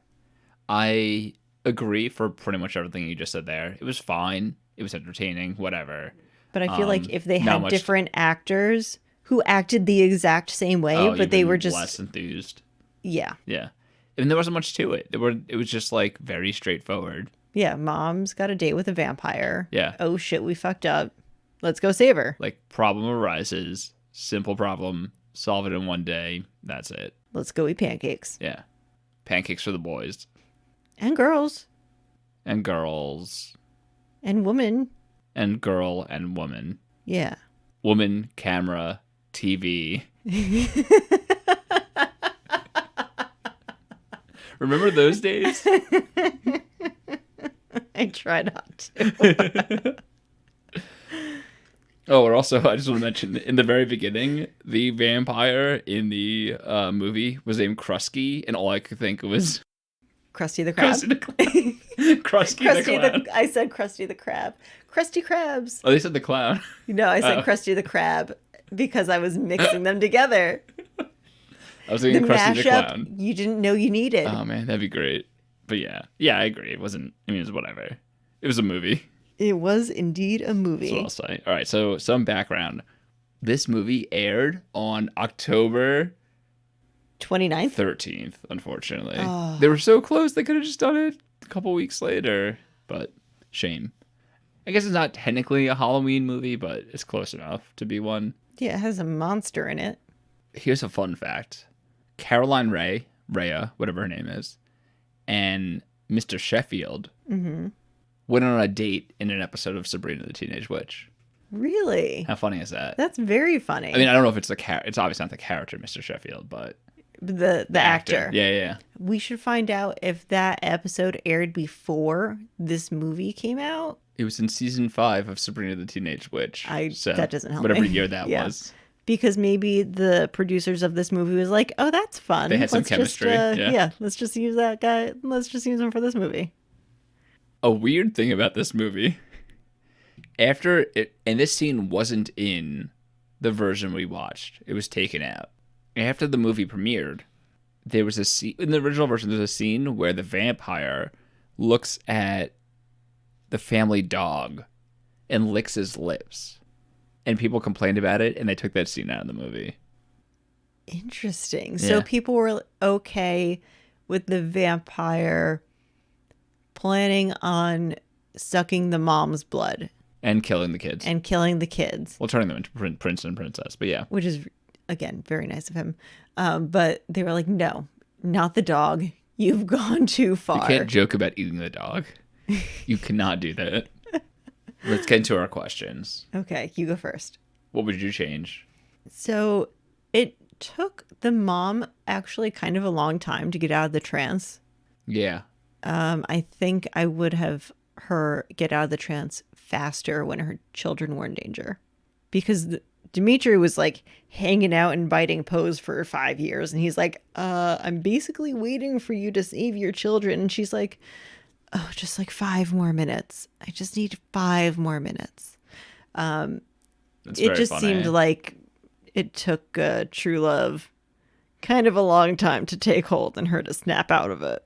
I agree for pretty much everything you just said there. It was fine. It was entertaining, whatever. But I feel like if they not had much- different actors who acted the exact same way, but they even were just less enthused. Yeah. Yeah. And there wasn't much to it. It was just like very straightforward. Yeah, mom's got a date with a vampire. Yeah. Oh shit, we fucked up. Let's go save her. Like problem arises, simple problem, solve it in one day. That's it. Let's go eat pancakes. Yeah. Pancakes for the boys And girls. and girls And women. and girl and woman. Yeah. Woman, camera, TV. Remember those days? I try not to. Oh, and also, I just want to mention, in the very beginning, the vampire in the movie was named Krusky, and all I could think was Krusty the Crab. Krusty the Clown. Krusty the Clown. I said Krusty the Crab. Krusty Krabs. Oh, they said the clown. No, I said Krusty the Crab because I was mixing them together. I was The thinking Krusty the mashup Clown. you didn't know you needed. Oh, man, that'd be great. But yeah, I agree. It wasn't, it was whatever. It was a movie. It was indeed a movie. That's what I'll say. All right, so some background. This movie aired on October 29th? 13th, unfortunately. Oh. They were so close, they could have just done it a couple weeks later, but shame. I guess it's not technically a Halloween movie, but it's close enough to be one. Yeah, it has a monster in it. Here's a fun fact. Caroline Rhea, whatever her name is, and Mr. Sheffield went on a date in an episode of Sabrina the Teenage Witch. Really? How funny is that? That's very funny. I mean, I don't know if it's it's obviously not the character, Mr. Sheffield, but the actor. Yeah. We should find out if that episode aired before this movie came out. It was in season 5 of Sabrina the Teenage Witch. That doesn't help whatever me. year that Yeah. was. Because maybe the producers of this movie was like, oh, that's fun. They had some chemistry. Yeah, let's just use that guy. Let's just use him for this movie. A weird thing about this movie, after it, and this scene wasn't in the version we watched. It was taken out. After the movie premiered, there was a scene, in the original version, there's a scene where the vampire looks at the family dog and licks his lips. And people complained about it, and they took that scene out of the movie. Interesting. Yeah. So people were okay with the vampire planning on sucking the mom's blood And killing the kids. and killing the kids, Well, turning them into prince and princess, but yeah. which is, again, very nice of him. But they were like, no, not the dog. You've gone too far. You can't joke about eating the dog. You cannot do that. Let's get into our questions. Okay, you go first. What would you change? So it took the mom actually kind of a long time to get out of the trance. Yeah. I think I would have her get out of the trance faster when her children were in danger. Because Dimitri was like hanging out and biting pose for 5 years. And he's like, I'm basically waiting for you to save your children. And she's like, oh, just like 5 more minutes. I just need 5 more minutes. That's It very just funny. seemed like it took true love kind of a long time to take hold and her to snap out of it.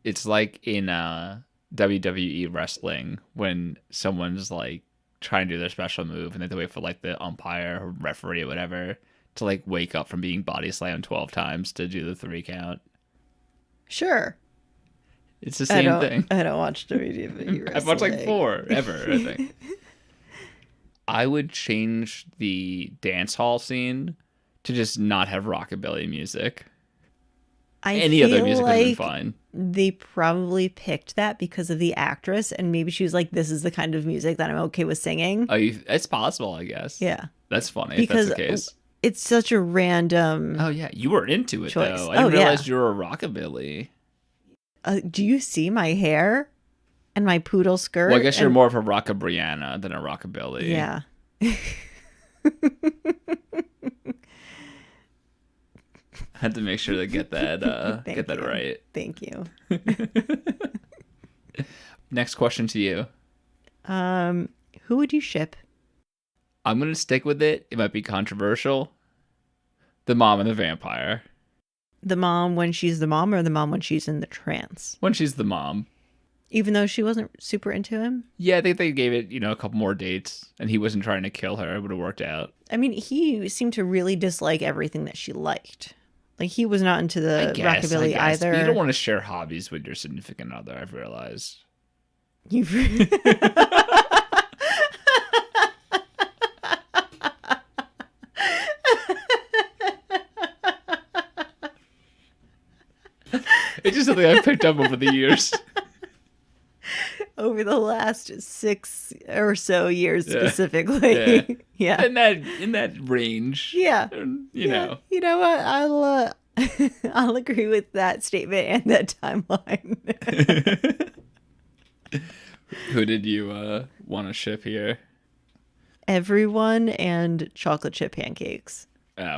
It's like in WWE wrestling when someone's like trying to do their special move and they have to wait for like the umpire or referee or whatever to like wake up from being body slammed 12 times to do the 3 count. Sure. It's the same thing. I don't watch WWE wrestling. I've watched like 4 ever, I think. I would change the dance hall scene to just not have rockabilly music. Any other music would have been fine. They probably picked that because of the actress, and maybe she was like, this is the kind of music that I'm okay with singing. It's possible, I guess. Yeah. That's funny Because if that's the case. it's such a random... Oh, yeah. You were into it, choice. though. I didn't Oh, realize yeah. you were a rockabilly. do you see my hair and my poodle skirt? Well, I guess you're And- more of a rockabriana than a rockabilly. Yeah. I had to make sure to get that Thank get that you. right. Thank you. Next question to you. Who would you ship? I'm going to stick with it. It might be controversial. The mom and the vampire. The mom when she's the mom, or the mom when she's in the trance? When she's the mom. Even though she wasn't super into him? Yeah, I think they gave it, a couple more dates, and he wasn't trying to kill her. It would have worked out. I mean, he seemed to really dislike everything that she liked. Like, he was not into I the guess, rockabilly either. But you don't want to share hobbies with your significant other, I've realized. You've... It's just something I've picked up over the years. Over the last 6 or so years, Yeah. specifically. Yeah. In that range. Yeah. You know. You know what? I'll agree with that statement and that timeline. Who did you want to ship here? Everyone and chocolate chip pancakes.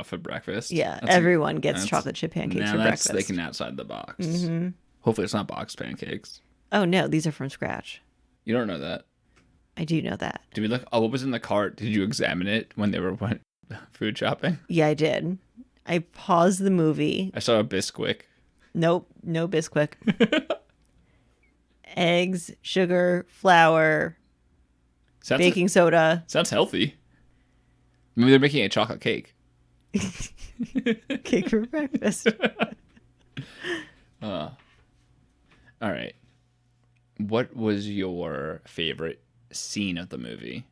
For breakfast? Yeah, That's everyone gets that's- chocolate chip pancakes now for that's breakfast. thinking outside the box. Mm-hmm. Hopefully it's not box pancakes. Oh no, these are from scratch. You don't know that. I do know that. Did we look? Oh, what was in the cart? Did you examine it when they went food shopping? Yeah, I did. I paused the movie. I saw a Bisquick. Nope, no Bisquick. Eggs, sugar, flour, Sounds baking soda. Sounds healthy. Maybe they're making a chocolate cake. Cake for breakfast. All right. What was your favorite scene of the movie?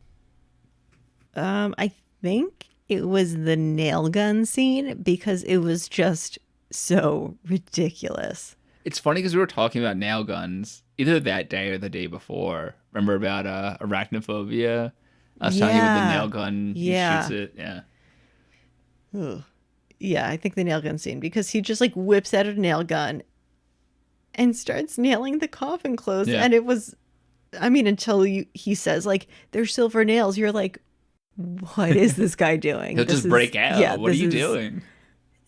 I think it was the nail gun scene because it was just so ridiculous. It's funny because we were talking about nail guns either that day or the day before. Remember about arachnophobia? I was telling you with the nail gun, he shoots it. Yeah. Ugh. Yeah, I think the nail gun scene because he just like whips out a nail gun and starts nailing the coffin closed. Yeah. And it was, I mean, until he says like, they're silver nails, you're like, what is this guy doing? He'll just break out. Yeah, what are you doing?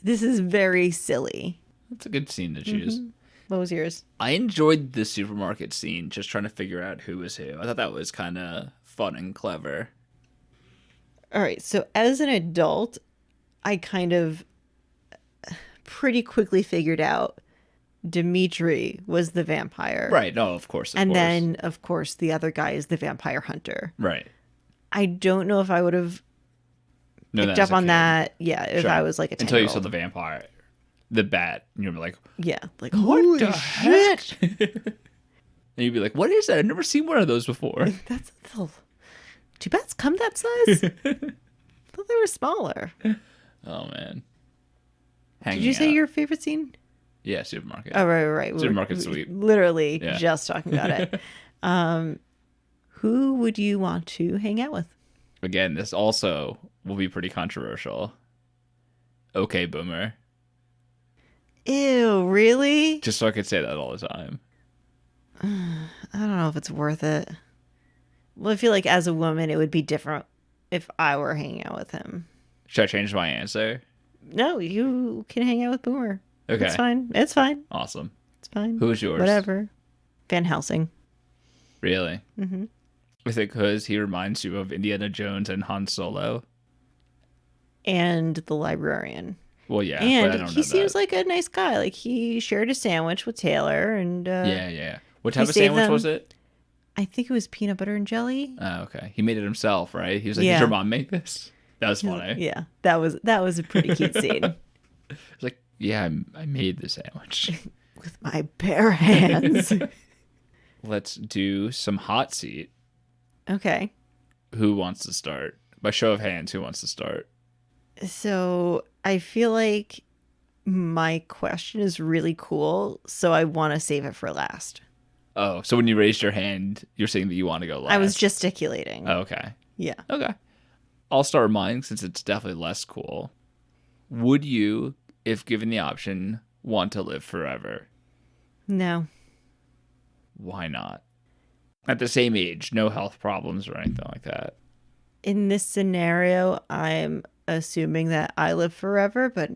This is very silly. That's a good scene to choose. Mm-hmm. What was yours? I enjoyed the supermarket scene, just trying to figure out who was who. I thought that was kind of fun and clever. All right, so as an adult, I kind of pretty quickly figured out Dimitri was the vampire. Right, no, of course. And then, of course, the other guy is the vampire hunter. Right. I don't know if I would have picked up on that. Yeah, if I was like a 10-year-old. Until you saw the vampire, the bat, and you'd be like, yeah, like, what the shit? And you'd be like, what is that? I've never seen one of those before. That's do bats come that size? I thought they were smaller. Oh, man. Did you say your favorite scene? Yeah, supermarket. Oh, right. Supermarket's sweet. Literally just talking about it. Who would you want to hang out with? Again, this also will be pretty controversial. Okay, Boomer. Ew, really? Just so I could say that all the time. I don't know if it's worth it. Well, I feel like as a woman, it would be different if I were hanging out with him. Should I change my answer? No, you can hang out with Boomer. Okay. It's fine. It's fine. Awesome. It's fine. Who was yours? Whatever. Van Helsing. Really? Mm-hmm. Is it because he reminds you of Indiana Jones and Han Solo? And the librarian. Well, yeah. And but I don't he know seems that. like a nice guy. Like, he shared a sandwich with Taylor. And Yeah. What type of sandwich was it? I think it was peanut butter and jelly. Oh, okay. He made it himself, right? He was like, Yeah. did your mom make this? That was funny. Yeah, that was a pretty cute scene. It's like, yeah, I made the sandwich. With my bare hands. Let's do some hot seat. Okay. Who wants to start? By show of hands, who wants to start? So I feel like my question is really cool, so I want to save it for last. Oh, so when you raised your hand, you're saying that you want to go last. I was gesticulating. Oh, okay. Yeah. Okay. I'll start mine since it's definitely less cool. Would you, if given the option, want to live forever? No. Why not? At the same age, no health problems or anything like that. In this scenario, I'm assuming that I live forever, but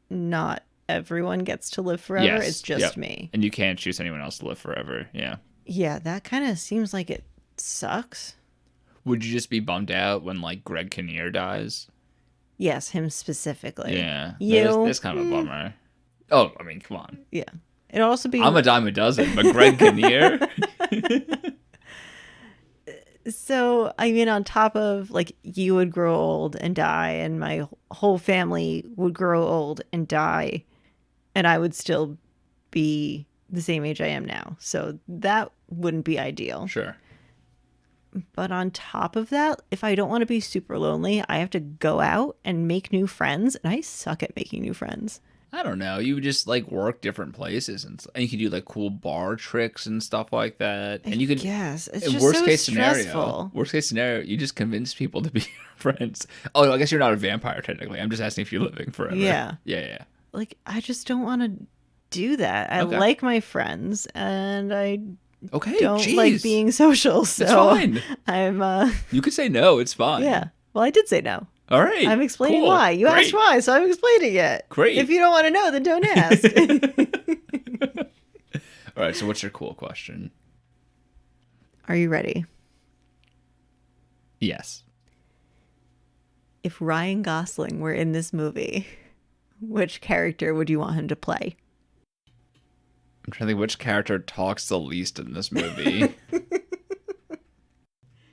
not everyone gets to live forever. Yes, It's just me. And you can't choose anyone else to live forever. Yeah. Yeah, that kind of seems like it sucks. Would you just be bummed out when, like, Greg Kinnear dies? Yes, him specifically. Yeah. You? That's kind of a bummer. Oh, I mean, come on. Yeah. It'd also be... I'm a dime a dozen, but Greg Kinnear? So, I mean, on top of, like, you would grow old and die, and my whole family would grow old and die, and I would still be the same age I am now. So that wouldn't be ideal. Sure. But on top of that, if I don't want to be super lonely, I have to go out and make new friends, and I suck at making new friends. I don't know. You would just, like, work different places, and you could do, like, cool bar tricks and stuff like that. And you could, yes, it's in just worst so case stressful. Worst case scenario, you just convince people to be your friends. Oh, no, I guess you're not a vampire technically. I'm just asking if you're living forever. Yeah. Yeah. Like, I just don't want to do that. I Okay. like my friends, and I Okay. don't geez. like being social. So It's fine. I'm You could say no. It's fine. yeah. Well, I did say no. All right. I'm explaining cool. why. You Great. asked why, so I'm explaining it. Great. If you don't want to know, then don't ask. All right. So, what's your cool question? Are you ready? Yes. If Ryan Gosling were in this movie, which character would you want him to play? I'm trying to think which character talks the least in this movie.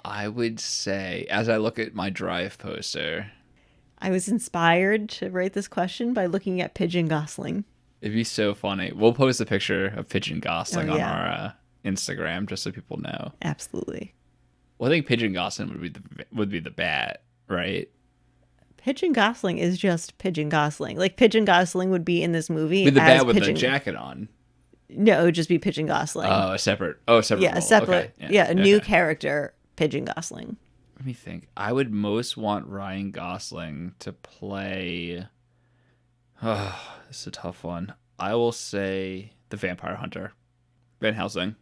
I would say, as I look at my Drive poster, I was inspired to write this question by looking at Pigeon Gosling. It'd be so funny. We'll post a picture of Pigeon Gosling Oh, on yeah. our Instagram just so people know. Absolutely. Well, I think Pigeon Gosling would be the bat, right? Pigeon Gosling is just Pigeon Gosling. Like, Pigeon Gosling would be in this movie Be the as bat with Pigeon... the jacket on. No, it would just be Pigeon Gosling. Oh, a separate. Oh, a separate. Yeah, a role. separate. Okay. Yeah, a new character, Pigeon Gosling. Let me think. I would most want Ryan Gosling to play. Oh, this is a tough one. I will say the Vampire Hunter, Van Helsing,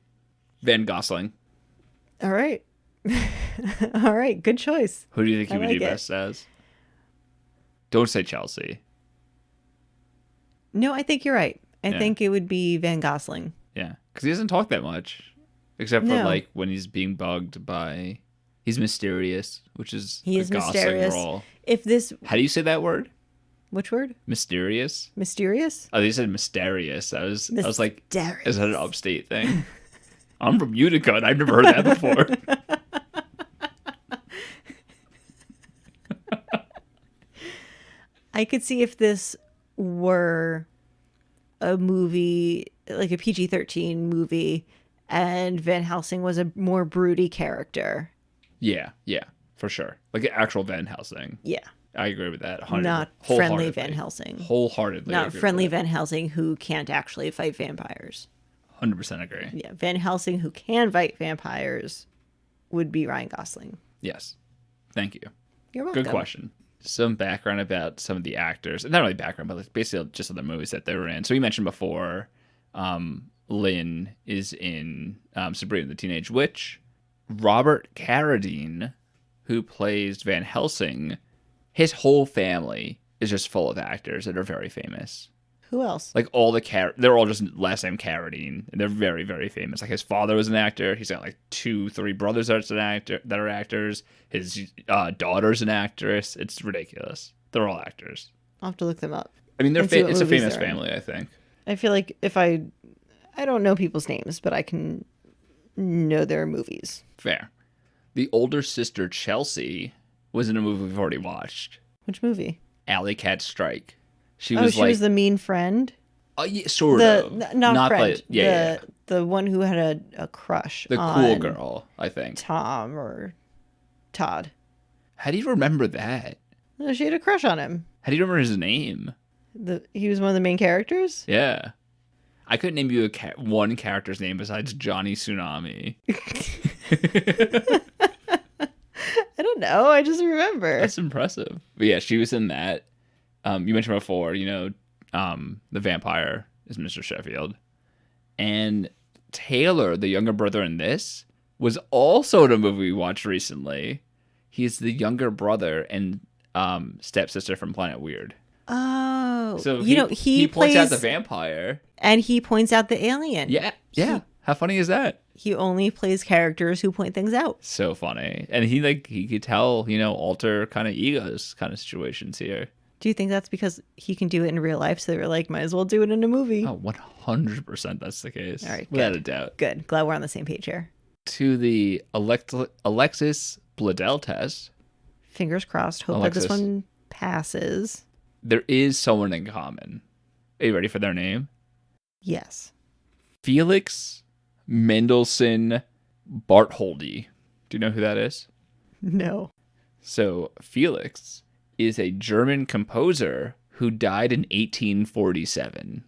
Van Gosling. All right. All right. Good choice. Who do you think he I would like do it. best as? Don't say Chelsea. No, I think you're right. I Yeah. think it would be Van Gosling. Yeah, because he doesn't talk that much, except for No. like when he's being bugged by. He's mysterious, which is He a is Gosling mysterious. role. If this... How do you say that word? Which word? Mysterious? Mysterious? Oh, they said mysterious. I was like, Mysterious. is that an upstate thing? I'm from Utica, and I've never heard that before. I could see if this were a movie, like a PG-13 movie, and Van Helsing was a more broody character. Yeah, for sure. Like an actual Van Helsing. Yeah. I agree with that. Not friendly Van Helsing. Wholeheartedly. Not agree friendly with Van Helsing who can't actually fight vampires. that. 100% agree. Yeah, Van Helsing who can fight vampires would be Ryan Gosling. Yes. Thank you. You're welcome. Good question. Some background about some of the actors. Not really background, but like basically just other movies that they were in. So we mentioned before, Lynn is in Sabrina the Teenage Witch. Robert Carradine, who plays Van Helsing, his whole family is just full of actors that are very famous. Who else? Like all they're all just last name Carradine, and they're very, very famous. Like his father was an actor. He's got like 2-3 brothers that are actors. His daughter's an actress. It's ridiculous. They're all actors. I'll have to look them up. I mean, And see what it's a movies famous they're in. family, I think. I feel like if I don't know people's names, but I can know their movies. Fair. The older sister Chelsea was in a movie we've already watched, Which movie? Alley Cat Strike. She She was the mean friend. yeah, sort The of. not friend. Like, yeah. The one who had a crush The on cool girl, I think. Tom or Todd. How do you remember that? No, she had a crush on him. How do you remember his name? He was one of the main characters. Yeah. I couldn't name you one character's name besides Johnny Tsunami. I don't know. I just remember. That's impressive. But yeah, she was in that. You mentioned before, the vampire is Mr. Sheffield. And Taylor, the younger brother in this, was also in a movie we watched recently. He's the younger brother and stepsister from Planet Weird. Oh, So he points plays out the vampire. and he points out the alien. Yeah. How funny is that? He only plays characters who point things out. So funny. And he could tell, alter kind of egos kind of situations here. Do you think that's because he can do it in real life? So they were like, might as well do it in a movie. Oh, 100% that's the case. All right, Without good. a doubt. Good. Glad we're on the same page here. To the Alexis Bledel test, Fingers crossed. Hope that this Alexis. one passes. there is someone in common. Are you ready for their name? Yes. Felix Mendelssohn Bartholdy. Do you know who that is? No. So Felix is a German composer who died in 1847,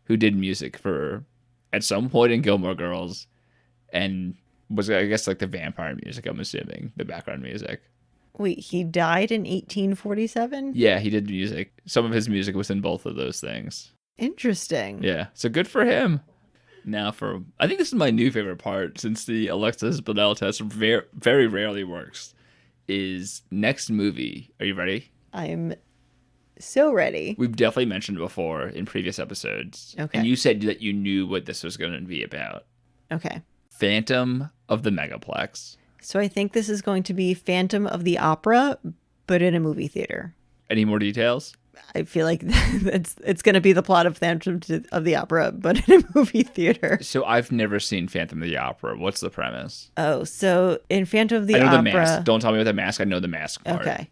who did music for, at some point in Gilmore Girls, and was, I guess, like the vampire music, I'm assuming, the background music. Wait, he died in 1847? Yeah, he did music. Some of his music was in both of those things. Interesting. Yeah, so good for him. Now I think this is my new favorite part, since the Alexis Bledel test very, very rarely works, is next movie. Are you ready? I'm so ready. We've definitely mentioned before in previous episodes. Okay. And you said that you knew what this was going to be about. Okay. Phantom of the Megaplex. So I think this is going to be Phantom of the Opera, but in a movie theater. Any more details? I feel like it's going to be the plot of Phantom of the Opera, but in a movie theater. So I've never seen Phantom of the Opera. What's the premise? Oh, so in Phantom of the I know Opera, the mask. Don't tell me about the mask. I know the mask part. Okay.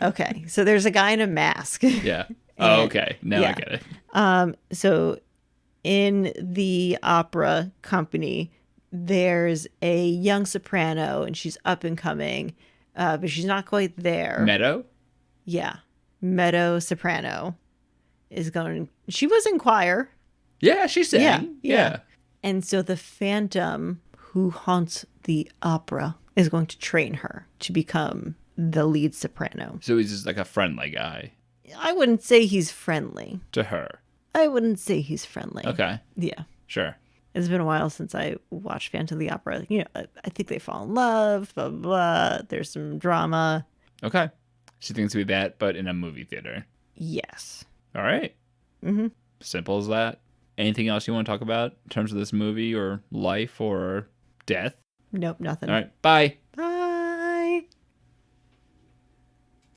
Okay. So there's a guy in a mask. Yeah. Oh, okay. Now I get it. So in the opera company, there's a young soprano and she's up and coming, but she's not quite there. Meadow? Yeah. Meadow soprano she was in choir. Yeah, she sang. Yeah. And so the Phantom who haunts the opera is going to train her to become the lead soprano. So he's just like a friendly guy. I wouldn't say he's friendly. To her. I wouldn't say he's friendly. Okay. Yeah. Sure. It's been a while since I watched Phantom of the Opera. You know, I think they fall in love, blah, blah, blah. There's some drama. Okay. She thinks it'd be that, but in a movie theater. Yes. All right. Mm-hmm. Simple as that. Anything else you want to talk about in terms of this movie or life or death? Nope, nothing. All right. Bye. Bye.